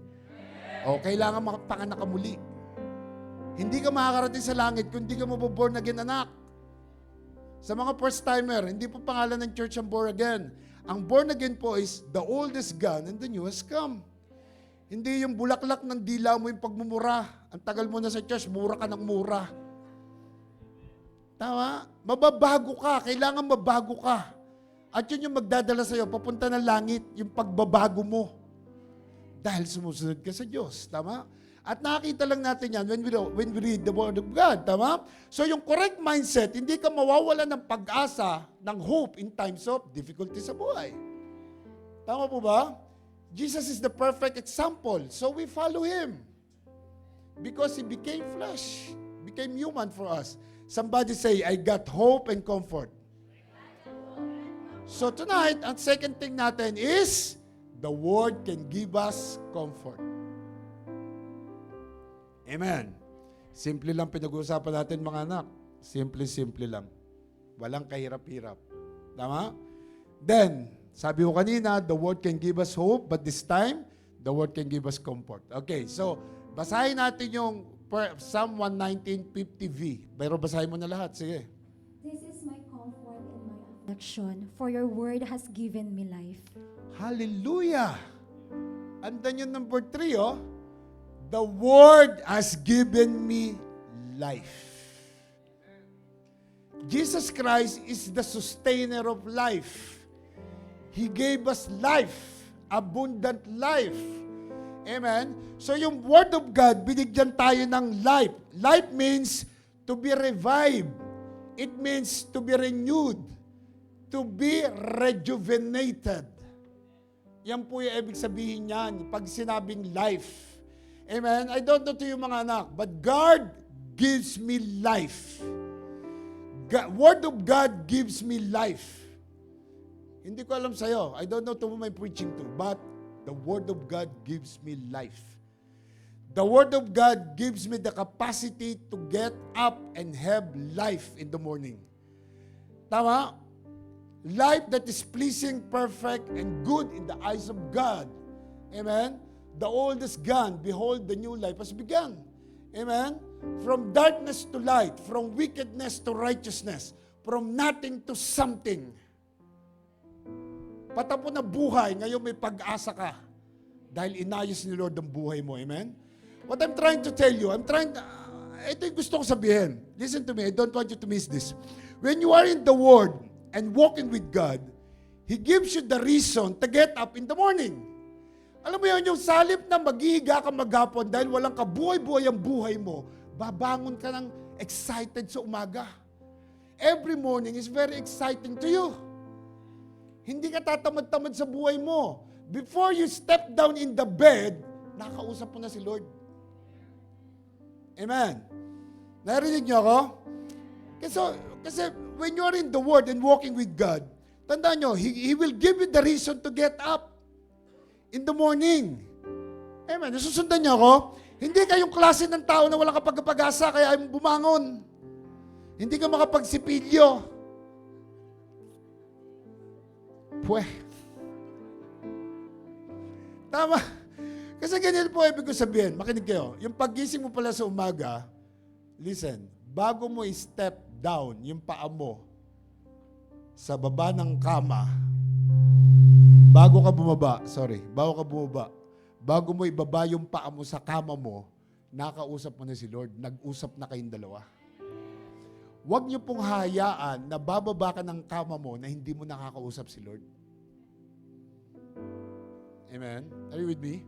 O, kailangan makapanganak ka muli. Hindi ka makakarating sa langit kung hindi ka mababorn again, anak. Sa mga first-timer, hindi po pangalan ng church ang born again. Ang born again po is the old is gone and the new has come. Hindi yung bulaklak ng dila mo yung pagmumura. Ang tagal mo na sa church, mura ka ng mura. Tama? Mababago ka. Kailangan mabago ka. At yun yung magdadala sa'yo, papunta ng langit, yung pagbabago mo. Dahil sumusunod ka sa Diyos. Tama? At nakakita lang natin yan when we read the Word of God. Tama? So yung correct mindset, hindi ka mawawala ng pag-asa, ng hope in times of difficulty sa buhay. Tama po ba? Jesus is the perfect example. So we follow Him. Because He became flesh. Became human for us. Somebody say, I got hope and comfort. So tonight, ang second thing natin is, the Word can give us comfort. Amen. Simple lang pinag-uusapan natin mga anak. Simple lang. Walang kahirap-hirap. Tama? Then, sabi ko kanina, the Word can give us hope, but this time, the Word can give us comfort. Okay, so, basahin natin yung Psalm 119:50v. Pero basahin mo na lahat. Sige. This is my comfort in my affliction, for your word has given me life. Hallelujah! Andan yung number 3, oh. The Word has given me life. Jesus Christ is the sustainer of life. He gave us life, abundant life. Amen? So yung Word of God, binigyan tayo ng life. Life means to be revived. It means to be renewed. To be rejuvenated. Yan po yung ibig sabihin niyan, pag sinabing life. Amen? I don't know to you mga anak, but God gives me life. Word of God gives me life. Hindi ko alam sa'yo. I don't know to whom I'm preaching to, but the Word of God gives me life. The Word of God gives me the capacity to get up and have life in the morning. Tama? Life that is pleasing, perfect, and good in the eyes of God. Amen? The old is gone. Behold, the new life has begun. Amen? From darkness to light, from wickedness to righteousness, from nothing to something. Patapon na buhay, ngayon may pag-asa ka. Dahil inayos ni Lord ang buhay mo. Amen? What I'm trying to tell you, ito yung gusto ko sabihin. Listen to me, I don't want you to miss this. When you are in the Word and walking with God, He gives you the reason to get up in the morning. Alam mo yun, yung salip na maghihiga ka maghapon dahil walang kabuhay-buhay ang buhay mo, babangon ka ng excited sa umaga. Every morning is very exciting to you. Hindi ka tatamad-tamad sa buhay mo. Before you step down in the bed, nakausap mo na si Lord. Amen. Narinig niyo ako? Kasi when you are in the Word and walking with God, tandaan nyo, He will give you the reason to get up in the morning. Amen. Nasusundan niyo ako? Hindi kayong klase ng tao na walang kapag-asa kaya bumangon. Hindi ka makapagsipilyo. pwe. Tama. Kasi ganyan po ibig ko sabihin. Makinig kayo. Yung paggising mo pala sa umaga, listen, bago mo i-step down yung paa mo sa baba ng kama, bago ka bumaba, bago mo ibaba yung paa mo sa kama mo, nakausap mo na si Lord, nag-usap na kayong dalawa. Huwag niyo pong hayaan na bababa ka ng kama mo na hindi mo nakakausap si Lord. Amen? Are you with me?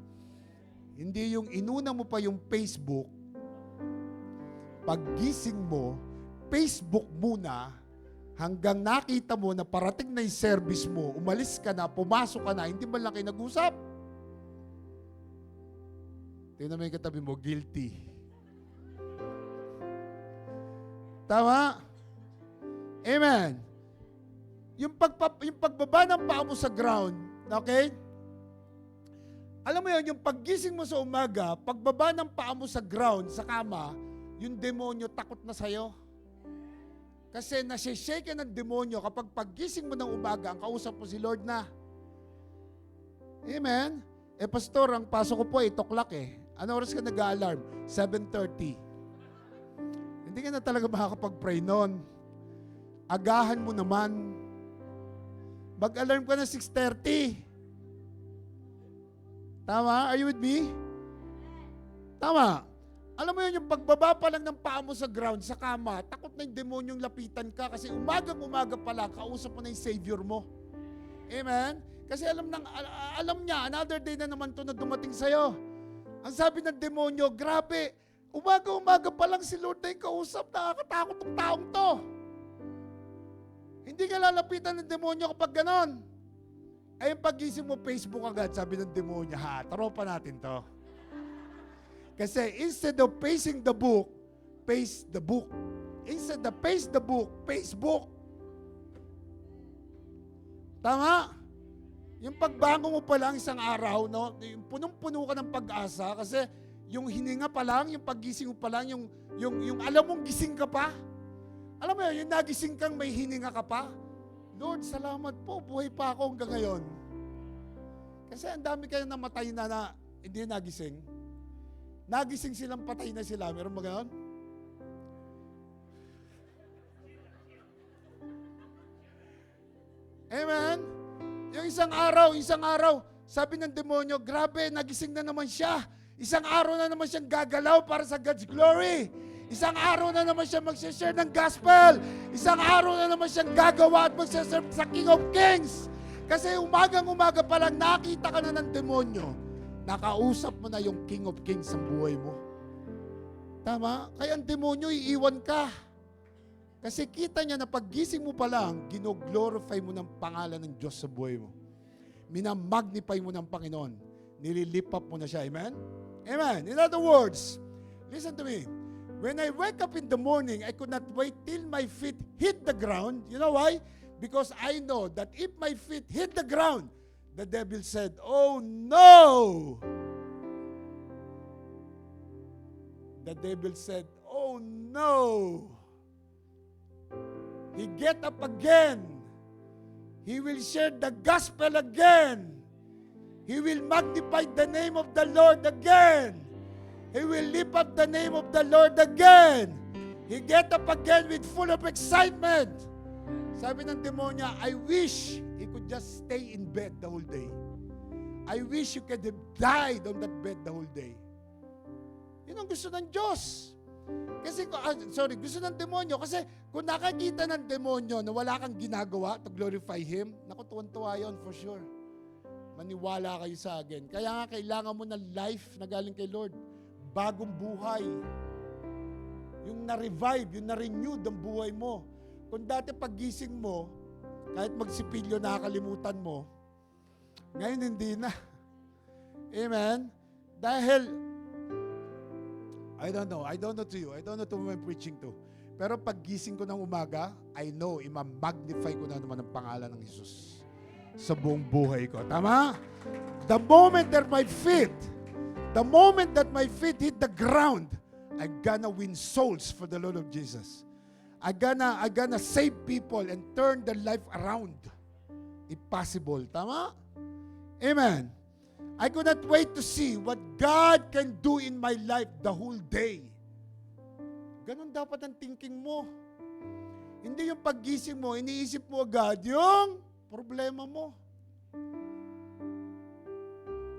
Hindi yung inuna mo pa yung Facebook, paggising mo, Facebook muna, hanggang nakita mo na parating na yung service mo, umalis ka na, pumasok ka na, hindi man lang kayo nag-usap. Tingnan mo yung katabi mo, guilty. Tama? Amen. Yung pagbaba ng paa mo sa ground, okay? Alam mo yun, yung paggising mo sa umaga, pagbaba ng paa mo sa ground, sa kama, yung demonyo takot na sa'yo. Kasi nasishake ng demonyo kapag paggising mo ng umaga, ang kausap mo si Lord na. Amen? Pastor, ang pasok ko po 8 o'clock eh. Ano oras ka nag-alarm? 7:30. Hindi ka na talaga makakapag-pray noon. Agahan mo naman. Mag-alarm ka na 6:30. Tama? Are you with me? Tama. Alam mo yun, yung pagbaba pa lang ng paa mo sa ground, sa kama, takot na yung demonyong lapitan ka kasi umagang-umaga pala, kausap mo na yung Savior mo. Amen? Kasi alam niya, another day na naman to na dumating sa'yo. Ang sabi ng demonyo, grabe, umaga-umaga pa lang si Lord na yung kausap, nakakatakot ng taong to. Hindi ka lalapitan ng demonyo kapag ganon. Ay, yung pagising mo, Facebook agad, sabi ng demonyo, tropa natin to. Kasi instead of pacing the book, pace the book. Instead of pace the book, Facebook. Tama? Yung pagbango mo pa lang isang araw, no? Yung punong-puno ka ng pag-asa kasi yung hininga pa lang, yung paggising mo pa lang, yung alam mong gising ka pa. Alam mo yun, yung nagising kang may hininga ka pa. Lord, salamat po, buhay pa ako hanggang ngayon. Kasi ang dami kayo namatay na hindi nagising. Nagising silang patay na sila. Meron ba ganon? Amen? Yung isang araw, sabi ng demonyo, grabe, nagising na naman siya. Isang araw na naman siyang gagalaw para sa God's glory. Isang araw na naman siya mag-share ng gospel. Isang araw na naman siyang gagawa at mag-serve sa King of Kings. Kasi umagang-umaga pa lang nakita ka na ng demonyo. Nakausap mo na yung King of Kings sa buhay mo. Tama? Kaya ang demonyo, iiwan ka. Kasi kita niya na paggising mo pa lang, gino-glorify mo ng pangalan ng Diyos sa buhay mo. Minamagnify mo ng Panginoon. Nililip up mo na siya. Amen? Amen. In other words, listen to me. When I wake up in the morning, I could not wait till my feet hit the ground. You know why? Because I know that if my feet hit the ground, the devil said, "Oh no!" The devil said, "Oh no!" He get up again. He will share the gospel again. He will magnify the name of the Lord again. He will lift up the name of the Lord again. He get up again with full of excitement. Sabi ng demonyo, I wish he could just stay in bed the whole day. I wish you could have died on that bed the whole day. Yun ang gusto ng Diyos. Kasi, gusto ng demonyo. Kasi kung nakakita ng demonyo na wala kang ginagawa to glorify Him, naku, tuwan-tuwa yun for sure. Maniwala kayo sa akin. Kaya nga, kailangan mo ng life na galing kay Lord. Bagong buhay. Yung na-revive, yung na-renewed ang buhay mo. Kung dati paggising mo, kahit magsipilyo nakakalimutan mo, ngayon hindi na. Amen? Dahil, I don't know to you. I don't know to whom I'm preaching to. Pero paggising ko ng umaga, I know, ima-magnify ko na naman ang pangalan ng Jesus sa buong buhay ko. Tama? The moment that my feet hit the ground, I gonna win souls for the Lord of Jesus. I gonna save people and turn their life around. impossible. Tama? Amen. I could not wait to see what God can do in my life the whole day. Ganon dapat ang thinking mo. Hindi yung paggising mo, iniisip mo agad yung problema mo.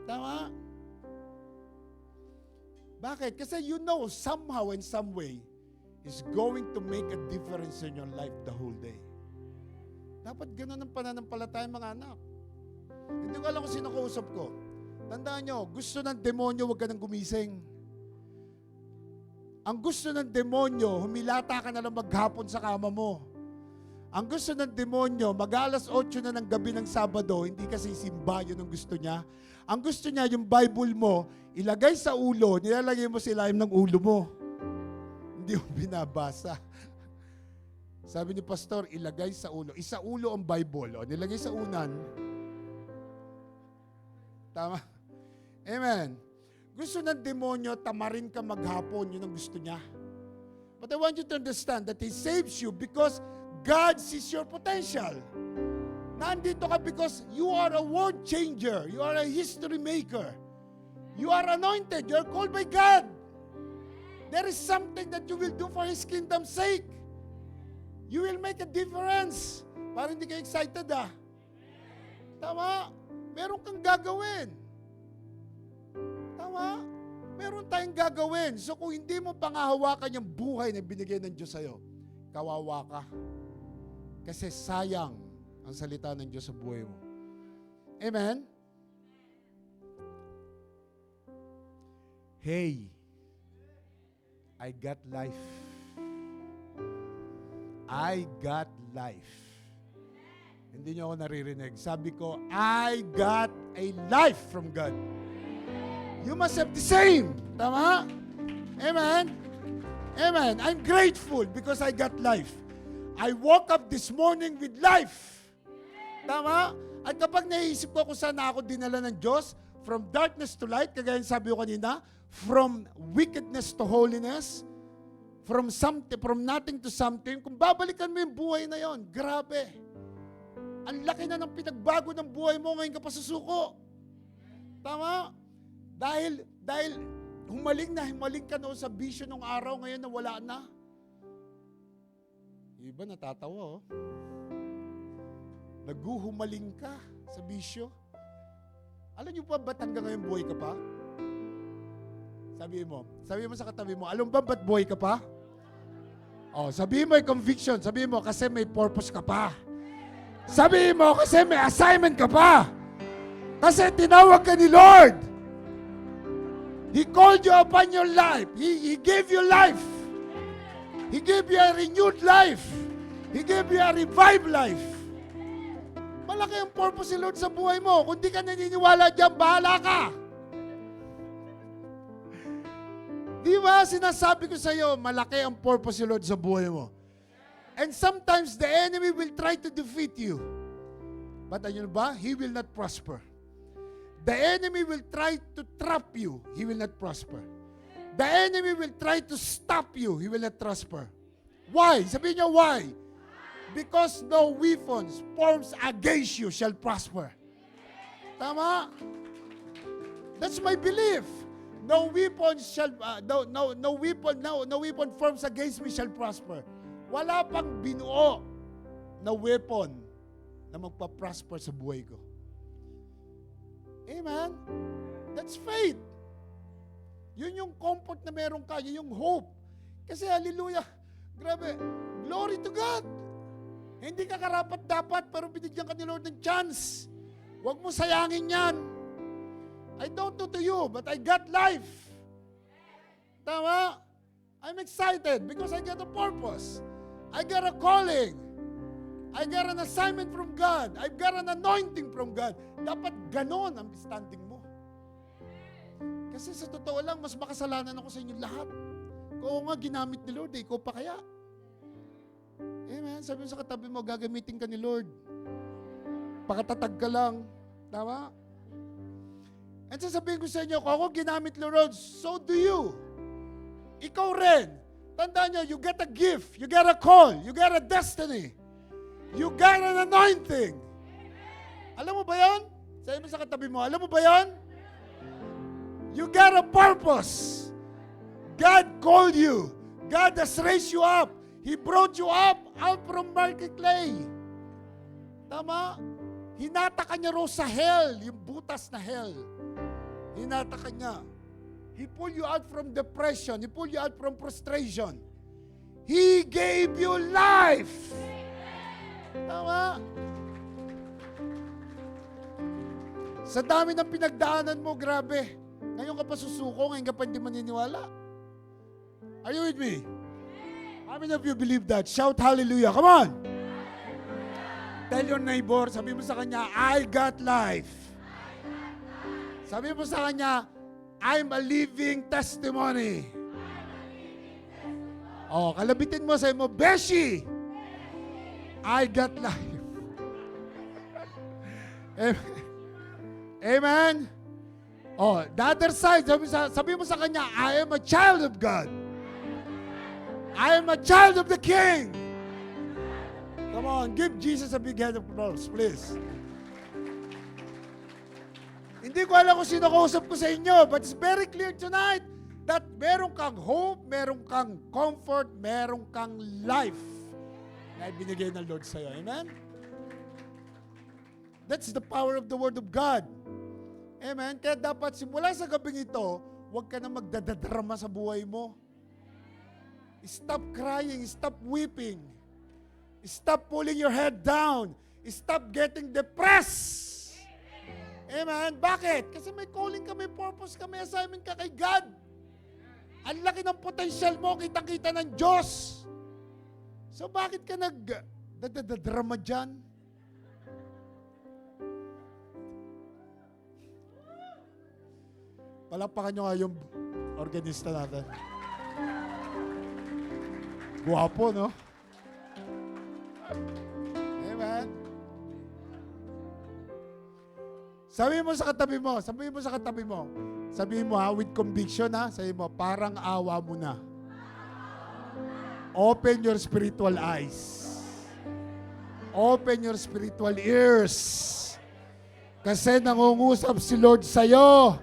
Tama? Bakit? Kasi you know somehow and some way is going to make a difference in your life the whole day. Dapat ganun ang pananampalataya mga anak. Hindi ko alam kung sino kausap ko. Tandaan nyo, gusto ng demonyo, huwag ka nang gumising. Ang gusto ng demonyo, humilata ka na lang maghapon sa kama mo. Ang gusto ng demonyo, mag-alas 8 na ng gabi ng Sabado, hindi kasi simba, yun ang gusto niya. Ang gusto niya, yung Bible mo, ilagay sa ulo, nilalagay mo sa ilalim ng ulo mo. Hindi mo binabasa. Sabi ni Pastor, ilagay sa ulo. Isa ulo ang Bible. O, nilagay sa unan. Tama? Amen. Gusto ng demonyo, tamarin ka maghapon. Yun ang gusto niya. But I want you to understand that He saves you because God sees your potential. Nandito ka because you are a world changer. You are a history maker. You are anointed. You are called by God. There is something that you will do for His kingdom's sake. You will make a difference. Parang hindi ka excited Tama? Meron kang gagawin. Tama? Meron tayong gagawin. So kung hindi mo pangahawakan yung buhay na binigay ng Diyos sa'yo, kawawa ka. Kasi sayang ang salita ng Diyos sa buhay mo. Amen? Hey, I got life. I got life. Hindi niyo ako naririnig. Sabi ko, I got a life from God. You must have the same. Tama? Amen? Amen. I'm grateful because I got life. I woke up this morning with life. Tama? At kapag naisip ko kung saan ako dinala ng Diyos, from darkness to light, kagaya ng sabi ko kanina, from wickedness to holiness, from nothing to something, kung babalikan mo yung buhay na yon, grabe. Ang laki na ng pinagbago ng buhay mo ngayon ka pa susuko. Tama? Dahil humaling ka noon sa bisyo nung araw, ngayon na wala na. Iba natatawa, Naguhumaling ka sa bisyo. Alam niyo pa ba't hanggang ngayon buhay ka pa? Sabi mo sa katabi mo, alam ba ba't buhay ka pa? Sabihin mo yung conviction, sabihin mo kasi may purpose ka pa. Sabihin mo kasi may assignment ka pa. Kasi tinawag ka ni Lord. He called you upon your life. He gave you life. He gave you a renewed life. He gave you a revived life. Malaki ang purpose ni Lord sa buhay mo. Kung di ka naniniwala dyan, bahala ka. Di ba, sinasabi ko sa iyo, malaki ang purpose ni Lord sa buhay mo. And sometimes the enemy will try to defeat you. But ayun ba? He will not prosper. The enemy will try to trap you. He will not prosper. The enemy will try to stop you. He will not prosper. Why? Sabihin niyo, why? Because no weapons forms against you shall prosper. Tama? That's my belief. No weapon forms against me shall prosper. Wala pang binuo na weapon na magpa-prosper sa buhay ko. Amen? That's faith. Yun yung comfort na meron ka, yun yung hope. Kasi hallelujah, grabe, glory to God. Hindi ka karapat-dapat, pero binigyan ka ni Lord ng chance. Huwag mo sayangin yan. I don't know to you, but I got life. Tama? I'm excited because I got a purpose. I got a calling. I got an assignment from God. I've got an anointing from God. Dapat ganon ang standing mo. Kasi sa totoo lang, mas makasalanan ako sa inyo lahat. Kung nga ginamit ni Lord, ikaw pa kaya? Amen. Sabi mo sa katabi mo, gagamitin ka ni Lord. Pakatatag ka lang. Tama? And sasabihin ko sa inyo, kung ako ginamit ni Lord, so do you. Ikaw rin. Tandaan nyo, you get a gift, you get a call, you get a destiny. You got an anointing. Alam mo ba yan? Sabi mo sa katabi mo, alam mo ba yan? You got a purpose. God called you. God has raised you up. He brought you up out from market clay. Tama? Hinata ka niya ro sa hell, yung butas na hell. Hinata ka niya. He pulled you out from depression. He pulled you out from frustration. He gave you life. Tama? Sa dami ng pinagdaanan mo, grabe. Ngayon ka pa susuko, ngayon ka pa hindi maniniwala. Are you with me? How many of you believe that? Shout hallelujah. Come on. Tell your neighbor, sabi mo sa kanya, I got life. Sabi mo sa kanya, I'm a living testimony. Oh, kalabitin mo, sabi mo, Beshi, I got life. Amen? Oh, the other side, sabi mo sa kanya, I am a child of God. I am a child of the King. Come on, give Jesus a big hand of applause, please. Hindi ko alam kung sino kausap ko sa inyo, but it's very clear tonight that meron kang hope, meron kang comfort, meron kang life na ibinigay ng Lord sa'yo. Amen? That's the power of the Word of God. Amen? Kaya dapat simula sa gabing ito, huwag ka na magdadadrama sa buhay mo. Stop crying, stop weeping. Stop pulling your head down. Stop getting depressed. Amen? Bakit? Kasi may calling ka, may purpose ka, may assignment ka kay God. Ang laki ng potential mo, kitang-kita ng Diyos. So bakit ka nagdadadrama dyan? Palakpakan nyo nga yung organista natin. Guwapo, no? Amen. Sabi mo sa katabi mo, sabi mo ha, with conviction ha, sabi mo, parang awa mo na. Open your spiritual eyes. Open your spiritual ears. Kasi nangungusap si Lord sa'yo.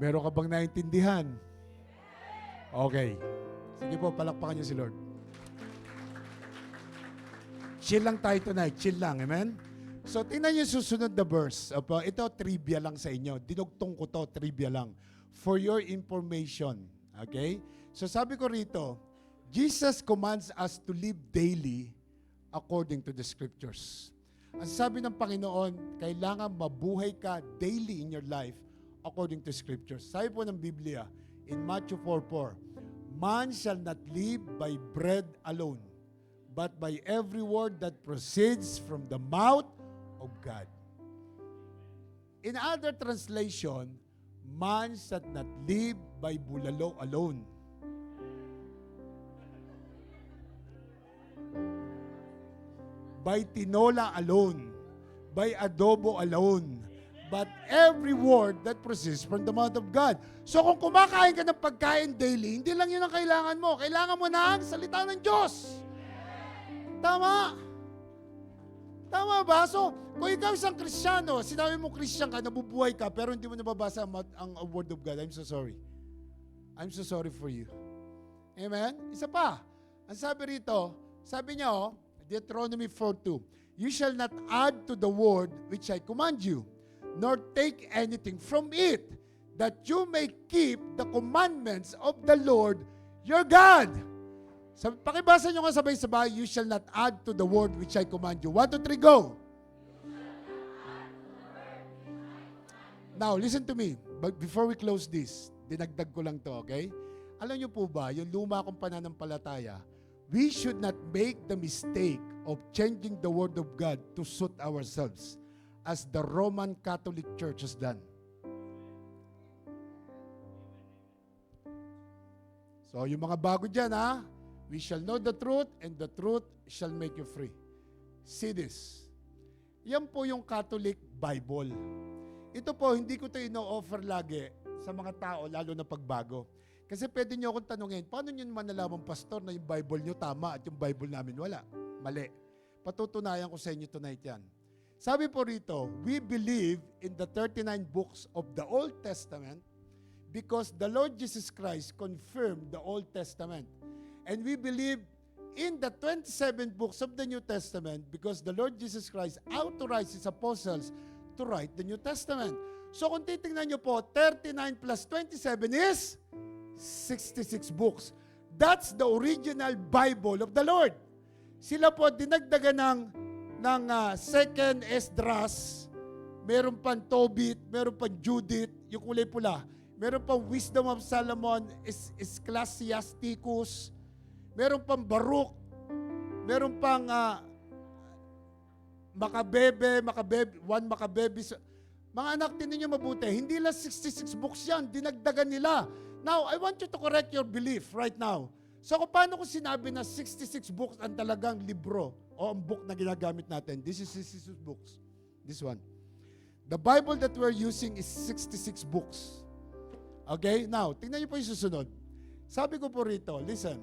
Meron ka bang naintindihan? Okay. Sige po, palakpakan niyo si Lord. Chill lang tayo tonight. Chill lang. Amen? So, tingnan niyo susunod na verse. Opo, ito, trivia lang sa inyo. Dinugtong ko to, trivia lang. For your information. Okay? So, sabi ko rito, Jesus commands us to live daily according to the Scriptures. Ang sabi ng Panginoon, kailangan mabuhay ka daily in your life according to Scriptures. Sabi po ng Biblia, in Matthew 4:4, man shall not live by bread alone, but by every word that proceeds from the mouth of God. In other translation, man shall not live by bulalo alone. By tinola alone. By adobo alone. But every word that proceeds from the mouth of God. So kung kumakain ka ng pagkain daily, hindi lang yun ang kailangan mo. Kailangan mo na ang salita ng Diyos. Tama? Tama ba? So, kung ikaw isang Kristiyano, sinabi mo Kristyan ka, nabubuhay ka, pero hindi mo nababasa ang word of God, I'm so sorry. I'm so sorry for you. Amen? Isa pa. Ang sabi rito, sabi niya, Deuteronomy 4:2, you shall not add to the word which I command you, nor take anything from it, that you may keep the commandments of the Lord your God. Pakibasa nyo nga sabay-sabay, you shall not add to the word which I command you. 1, 2, 3, go! Now, listen to me. But before we close this, dinagdag ko lang to, okay? Alam nyo po ba, yung luma kong pananampalataya, we should not make the mistake of changing the word of God to suit ourselves, as the Roman Catholic Church has done. So, yung mga bago dyan, ha? We shall know the truth, and the truth shall make you free. See this. Yan po yung Catholic Bible. Ito po, hindi ko ito ino-offer lagi sa mga tao, lalo na pagbago. Kasi pwede nyo akong tanungin, paano nyo naman nalaman, pastor, na yung Bible nyo tama at yung Bible namin wala? Mali. Patutunayan ko sa inyo tonight yan. Sabi po rito, we believe in the 39 books of the Old Testament because the Lord Jesus Christ confirmed the Old Testament. And we believe in the 27 books of the New Testament because the Lord Jesus Christ authorized His apostles to write the New Testament. So kung titingnan nyo po, 39 plus 27 is 66 books. That's the original Bible of the Lord. Sila po dinagdagan ng second Esdras, meron pang Tobit, meron pang Judith, yung kulay pula, meron pang Wisdom of Solomon, Ecclesiasticus, meron pang Baruch, meron pang Makabebe, 1 Makabebe. Mga anak, tinan niyo mabuti, hindi lang 66 books yan, dinagdagan nila. Now, I want you to correct your belief right now. So, paano ko sinabi na 66 books ang talagang libro o ang book na ginagamit natin? This is 66 books. This one. The Bible that we're using is 66 books. Okay? Now, tingnan niyo po yung susunod. Sabi ko po rito, listen,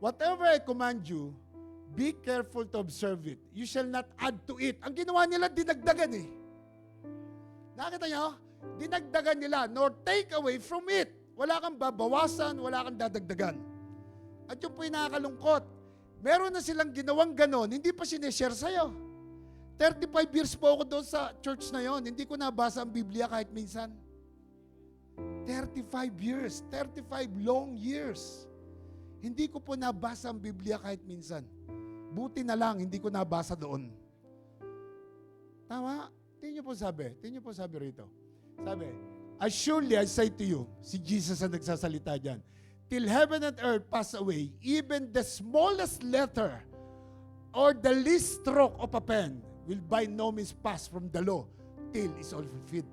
whatever I command you, be careful to observe it. You shall not add to it. Ang ginawa nila, dinagdagan eh. Nakita niyo? Dinagdagan nila, nor take away from it. Wala kang babawasan, wala kang dadagdagan. At yung po yung nakakalungkot, meron na silang ginawang ganon, hindi pa sinishare sa'yo. 35 years po ako doon sa church na yon, hindi ko nabasa ang Biblia kahit minsan. 35 years, 35 long years. Hindi ko po nabasa ang Biblia kahit minsan. Buti na lang, hindi ko nabasa doon. Tama? Tingnan niyo po sabi rito. Sabi, as surely I say to you, si Jesus ang nagsasalita dyan, till heaven and earth pass away, even the smallest letter or the least stroke of a pen will by no means pass from the law till it's all fulfilled.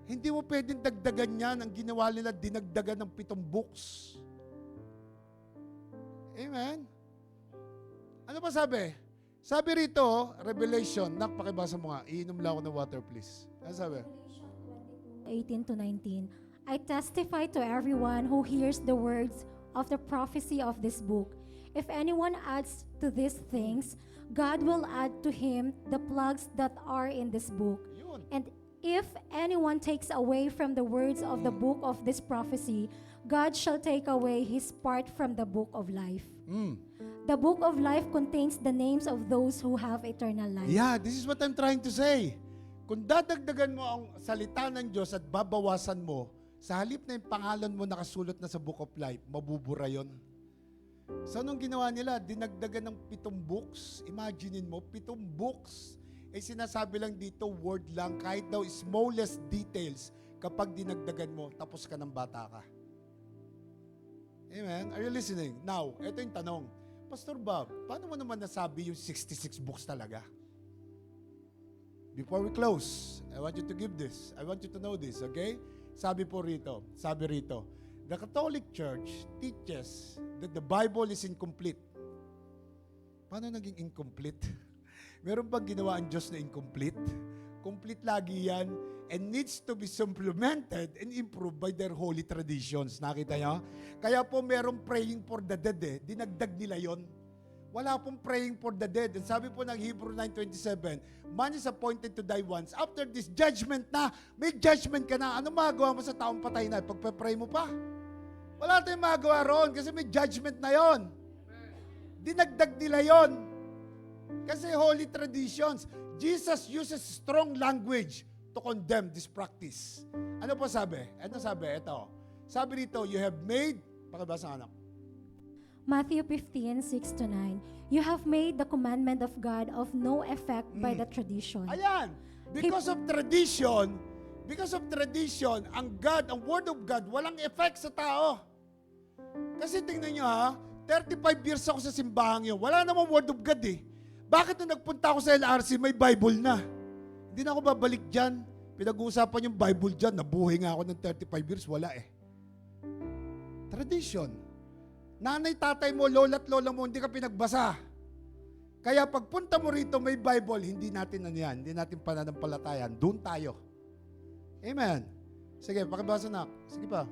Hindi mo pwedeng dagdagan yan. Ang ginawa nila, dinagdagan ng 7 books. Amen? Ano pa sabi? Sabi rito, Revelation, pakibasa mo nga, iinom lang ako ng water please. Ano sabi? 18 to 19. I testify to everyone who hears the words of the prophecy of this book. If anyone adds to these things, God will add to him the plagues that are in this book. Yun. And if anyone takes away from the words of the book of this prophecy, God shall take away his part from the book of life. The book of life contains the names of those who have eternal life. Yeah, this is what I'm trying to say. Kung dadagdagan mo ang salita ng Diyos at babawasan mo, sa halip na yung pangalan mo nakasulat na sa book of life, mabubura yon. So, anong ginawa nila? Dinagdagan ng 7 books. Imaginein mo, 7 books. Eh, sinasabi lang dito, word lang, kahit daw smallest details, kapag dinagdagan mo, tapos ka ng bata ka. Amen? Are you listening? Now, ito yung tanong. Pastor Bob, paano mo naman nasabi yung 66 books talaga? Before we close, I want you to give this. I want you to know this, okay? Sabi rito, the Catholic Church teaches that the Bible is incomplete. Paano naging incomplete? Meron bang ginawa ang Diyos na incomplete? Complete lagi yan and needs to be supplemented and improved by their holy traditions. Nakita niyo? Kaya po merong praying for the dead eh. Dinagdag nila yon. Wala pong praying for the dead. And sabi po ng Hebrew 9:27, man is appointed to die once. After this judgment na, may judgment ka na. Ano magawa mo sa taong patay na? Pagpe-pray mo pa? Wala tayong magawa roon kasi may judgment na yon. Dinagdag nila yon. Kasi holy traditions. Jesus uses strong language to condemn this practice. Ano po sabi? Ano sabi? Ito. Sabi dito, you have made, pakibasa anak. Matthew 15:6 to 9. You have made the commandment of God of no effect by the tradition. Ayan. Because of tradition, ang God, ang Word of God, walang effect sa tao. Kasi tingnan nyo ha, 35 years ako sa simbahang yun. Wala namang Word of God eh. Bakit nung nagpunta ako sa LRC, may Bible na? Hindi na ako babalik dyan. Pinag-uusapan yung Bible dyan. Nabuhay nga ako ng 35 years. Wala eh. Tradition. Nanay, tatay mo, lola't lola mo, hindi ka pinagbasa. Kaya pagpunta mo rito, may Bible, hindi natin ano yan. Hindi natin pananampalatayan. Doon tayo. Amen. Sige, pakibasa na. Sige pa.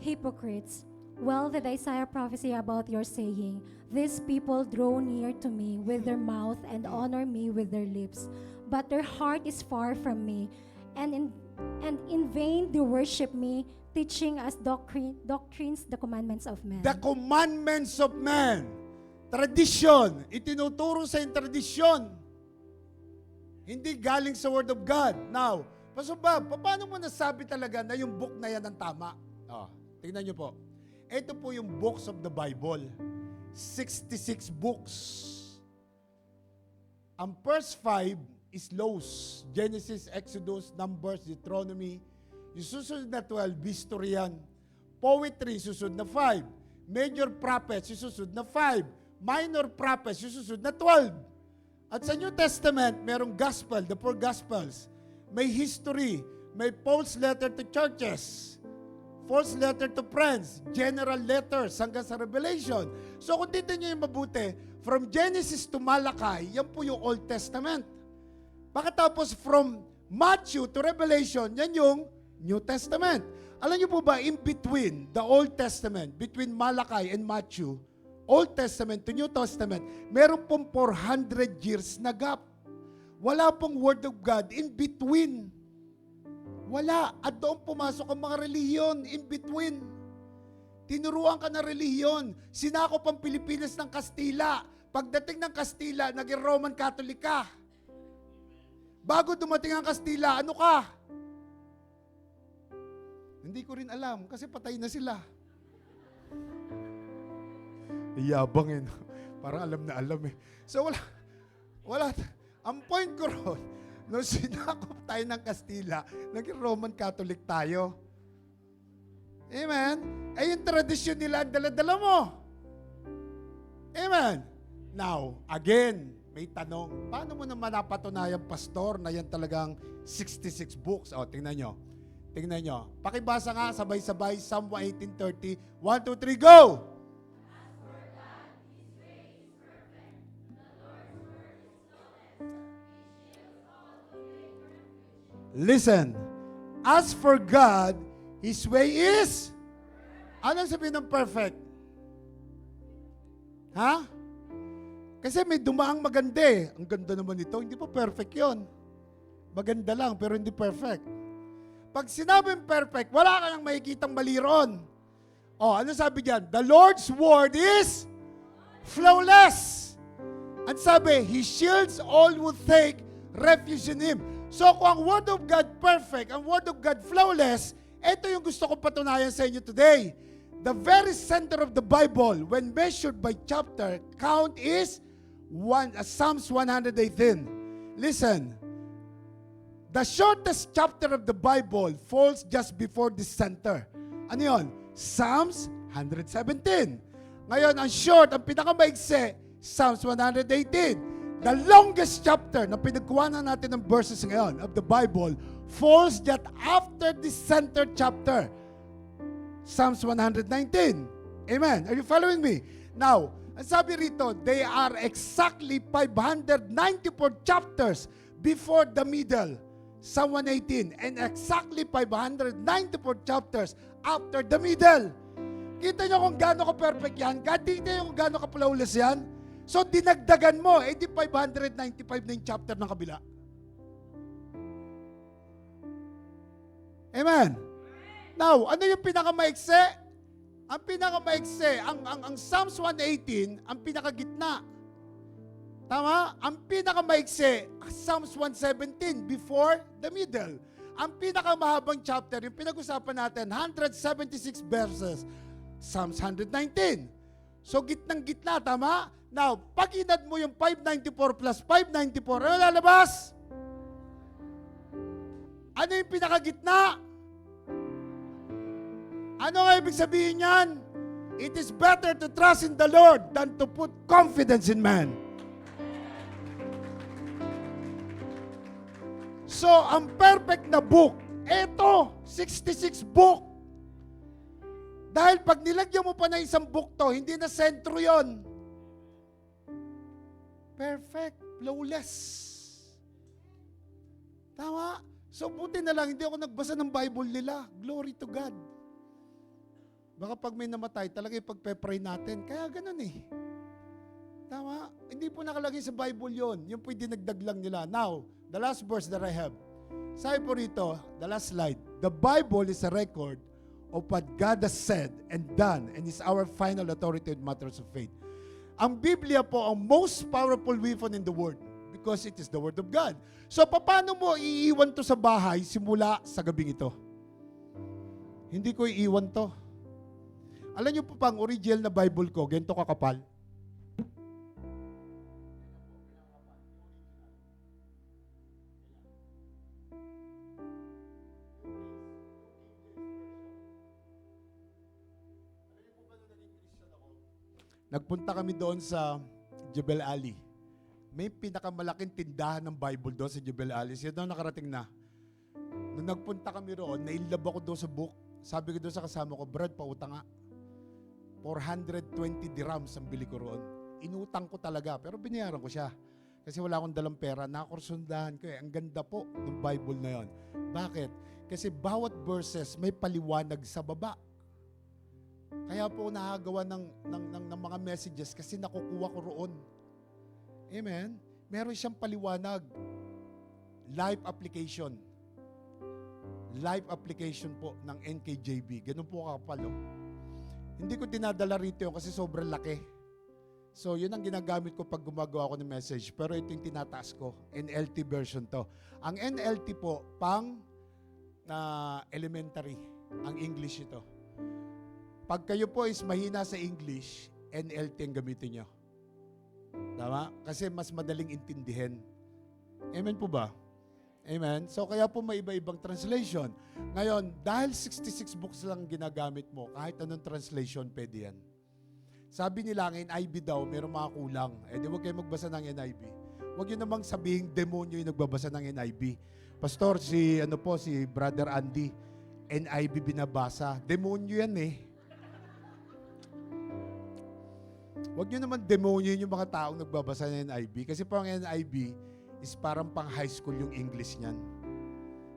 Hypocrites, Well did Isaiah prophesy about your saying, "These people draw near to me with their mouth and honor me with their lips, but their heart is far from me, and in vain they worship me, teaching as doctrines the commandments of men." The commandments of man. Tradition. Itinuturo sa yung tradisyon. Hindi galing sa Word of God. Now, Pastor Bob, paano mo nasabi talaga na yung book na yan ang tama? Tingnan nyo po. Ito po yung books of the Bible. 66 books. Ang first 5 is laws. Genesis, Exodus, Numbers, Deuteronomy. Yung susunod na 12, history yan. Poetry, susunod na 5. Major prophets, yung susunod na 5. Minor prophets, yung susunod na 12. At sa New Testament, merong gospel, the 4 gospels. May history, may Paul's letter to churches, Paul's letter to friends, general letters hanggang sa Revelation. So kung dito nyo yung mabuti, from Genesis to Malachi, yan po yung Old Testament. Pagkatapos from Matthew to Revelation, yan yung New Testament. Alam nyo po ba, in between the Old Testament, between Malachi and Matthew, Old Testament to New Testament, meron pong 400 years na gap. Wala pong Word of God in between. Wala. At doon pumasok ang mga relihiyon in between. Tinuruan ka ng relihiyon. Sinakop ang Pilipinas ng Kastila. Pagdating ng Kastila, naging Roman Catholic ka. Bago dumating ang Kastila, ano ka? Hindi ko rin alam kasi patay na sila. Iyabang eh. Parang alam na alam eh. So wala. Ang point ko ron, nung sinakop tayo ng Kastila, naging Roman Catholic tayo. Amen? Eh yung tradisyon nila, ang dala-dala mo. Amen? Now, again, may tanong, paano mo naman napatunayan, pastor, na yan talagang 66 books? O, tingnan nyo. Tingnan nyo. Pakibasa nga, sabay-sabay, Psalm 18:30. 1, 2, 3, go! Listen, as for God, His way is, anong sabihin ng perfect? Ha? Kasi may dumaang maganda eh. Ang ganda naman ito, hindi pa perfect yon. Maganda lang, pero hindi perfect. Pag sinabing perfect, wala ka nang makikitang mali ron. Ano sabi diyan? The Lord's word is flawless. At sabi, He shields all who take refuge in Him. So kung ang Word of God perfect, ang Word of God flawless, ito yung gusto kong patunayan sa inyo today. The very center of the Bible, when measured by chapter, count is Psalms 118. Listen, the shortest chapter of the Bible falls just before the center. Ano yun? Psalms 117. Ngayon, ang short, ang pinakamaigsi, Psalms 118. The longest chapter na pinagkuhanan natin ng verses ngayon of the Bible falls just after the center chapter. Psalms 119. Amen. Are you following me? Now, ang sabi rito, they are exactly 594 chapters before the middle. Psalm 118. And exactly 594 chapters after the middle. Kita nyo kung gaano ka-perfect yan? Kita nyo kung gaano ka-flawless yan? So, dinagdagan mo, di 595 na yung chapter ng kabila. Amen? Now, ano yung pinakamaikse? Ang pinakamaikse, ang Psalms 118, ang pinakagitna. Tama? Ang pinakamaikse, Psalms 117, before the middle. Ang pinakamahabang chapter, yung pinag-usapan natin, 176 verses, Psalms 119. So, gitnang-gitna, tama? Now, pag inad mo yung 594 plus 594, ano lalabas? Ano yung pinakagitna? Ano nga ibig sabihin yan? It is better to trust in the Lord than to put confidence in man. So, ang perfect na book, eto, 66 book. Dahil pag nilagyan mo pa na isang book to, hindi na sentro yon. Perfect, flawless. Tama? So, buti na lang, hindi ako nagbasa ng Bible nila. Glory to God. Baka pag may namatay, talaga ipagpe-pray natin. Kaya ganun eh. Tama? Hindi po nakalagay sa Bible yon. Yung po yung dinagdag lang nila. Now, the last verse that I have. Sabi po rito, the last slide. The Bible is a record of what God has said and done and is our final authority in matters of faith. Ang Biblia po ang most powerful weapon in the world because it is the Word of God. So, paano mo iiwan to sa bahay simula sa gabing ito? Hindi ko iiwan to. Alam niyo po pang original na Bible ko, ganito kakapal. Nagpunta kami doon sa Jebel Ali. May pinakamalaking tindahan ng Bible doon sa Jebel Ali. Siya doon nakarating na. Nung nagpunta kami roon, nailab ako doon sa book. Sabi ko doon sa kasama ko, Brad, pautang nga. 420 dirhams ang bili ko roon. Inutang ko talaga, pero binayaran ko siya. Kasi wala akong dalang pera. Nakakursundahan ko eh. Ang ganda po ng Bible na yon. Bakit? Kasi bawat verses may paliwanag sa baba. Kaya po nakagawa ng mga messages kasi nakukuha ko roon. Amen? Meron siyang paliwanag. Life application. Life application po ng NKJV. Ganun po kakapal. Hindi ko dinadala rito yun kasi sobrang laki. So, yun ang ginagamit ko pag gumagawa ko ng message. Pero ito yung tinataas ko. NLT version to. Ang NLT po, pang elementary. Ang English ito. Pag kayo po is mahina sa English, NLT ang gamitin nyo. Tama? Kasi mas madaling intindihin. Amen po ba? Amen? So, kaya po may iba-ibang translation. Ngayon, dahil 66 books lang ginagamit mo, kahit anong translation, pwede yan. Sabi nila, ang NIV daw, mayroong mga kulang. Eh, di huwag kayo magbasa ng NIV. Huwag yun namang sabihing demonyo yung nagbabasa ng NIV. Pastor, si Brother Andy, NIV binabasa. Demonyo yan eh. Huwag nyo naman demonyo yung mga taong nagbabasa ng NIV. Kasi po ang NIV is parang pang high school yung English niyan.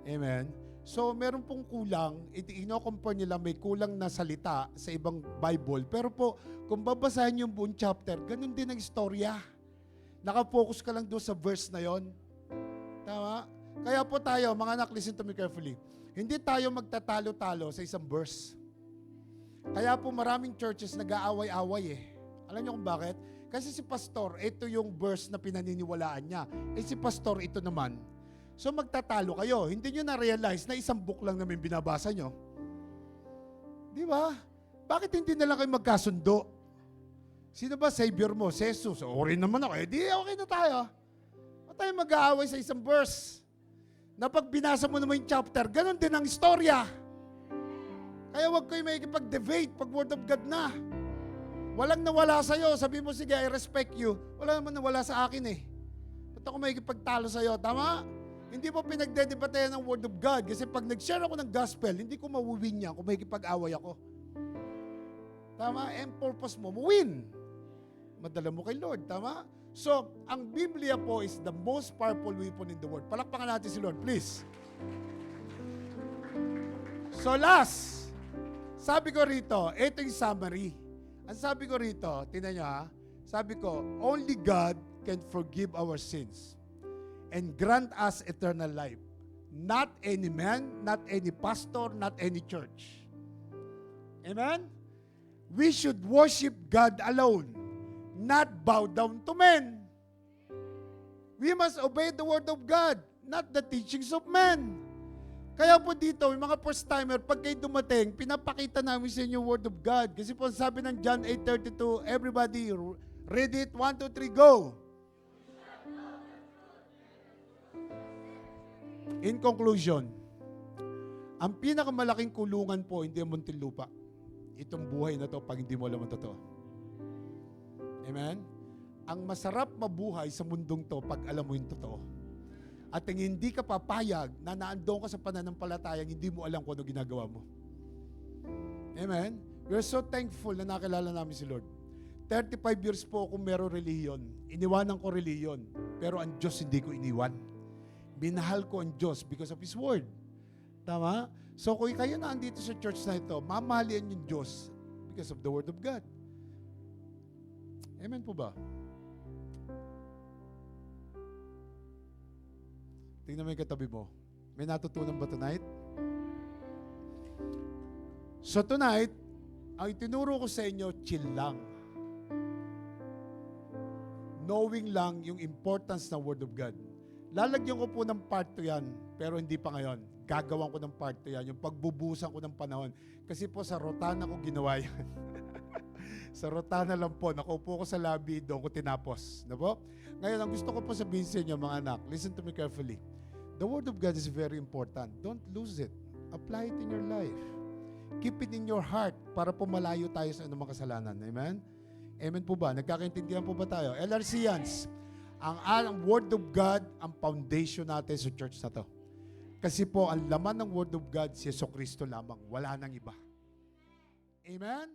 Amen? So, meron pong kulang. Ino-compare nila may kulang na salita sa ibang Bible. Pero po, kung babasahin yung buong chapter, ganun din ang istorya. Nakafocus ka lang doon sa verse na yon. Tama? Kaya po tayo, mga anak, listen to me carefully. Hindi tayo magtatalo-talo sa isang verse. Kaya po maraming churches nag-aaway-away eh. Alam niyo kung bakit? Kasi si pastor, ito yung verse na pinaniniwalaan niya. Eh si pastor, ito naman. So magtatalo kayo. Hindi nyo na-realize na isang book lang namin binabasa nyo. Di ba? Bakit hindi na lang kayo magkasundo? Sino ba Savior mo? Si Jesus. O rin naman ako. Eh di okay na tayo. O tayo mag-aaway sa isang verse. Na pag binasa mo naman yung chapter, ganun din ang istorya. Kaya huwag kayo makikipag-debate pag Word of God na. Walang nawala sa'yo. Sabi mo, sige, I respect you. Wala naman nawala sa akin eh. Ba't ako makikipagtalo sa'yo? Tama? Hindi mo pinagdedebatehan ng Word of God. Kasi pag nag-share ako ng gospel, hindi ko mawuwin niya kung makikipag-away ako. Tama? And purpose mo, mawin. Madala mo kay Lord. Tama? So, ang Biblia po is the most powerful weapon in the world. Palakpakan natin si Lord, please. So, last. Sabi ko rito, ito yung summary. Ang sabi ko rito, tingnan nyo ha, sabi ko, only God can forgive our sins and grant us eternal life. Not any man, not any pastor, not any church. Amen? We should worship God alone, not bow down to men. We must obey the word of God, not the teachings of men. Kaya po dito, yung mga first-timer, pag kayo dumating, pinapakita namin sa inyo yung Word of God. Kasi po sabi ng John 8:32, everybody, read it, 1, 2, 3, go! In conclusion, ang pinakamalaking kulungan po, hindi ang Muntinlupa. Itong buhay na to pag hindi mo alam ang totoo. Amen? Ang masarap mabuhay sa mundong to pag alam mo yung totoo. At ang hindi ka papayag na naandun ka sa pananampalatayang hindi mo alam kung ano ginagawa mo. Amen? We're so thankful na nakilala namin si Lord. 35 years po akong meron reliyon. Iniwanan ko reliyon. Pero ang Diyos hindi ko iniwan. Binahal ko ang Diyos because of His Word. Tama? So kung kayo na andito sa church na ito, mamahalin yung Diyos because of the Word of God. Amen po ba? Tingnan mo yung katabi mo. May natutunan ba tonight? So tonight, ang itinuro ko sa inyo, chill lang. Knowing lang yung importance ng Word of God. Lalagyan ko po ng part 2 yan, pero hindi pa ngayon. Gagawan ko ng part 2 yan, yung pagbubusan ko ng panahon. Kasi po sa Rotana ko ginawa yan. Sa Rotana lang po, nakaupo ko sa lobby, doon ko tinapos. Na po? Ngayon, ang gusto ko po sabihin sa inyo, mga anak, listen to me carefully. The Word of God is very important. Don't lose it. Apply it in your life. Keep it in your heart para po malayo tayo sa anumang kasalanan. Amen? Amen po ba? Nagkakaintindihan po ba tayo? LRCians, ang Word of God, ang foundation natin sa church na to. Kasi po, ang laman ng Word of God, si Jesucristo lamang. Wala nang iba. Amen?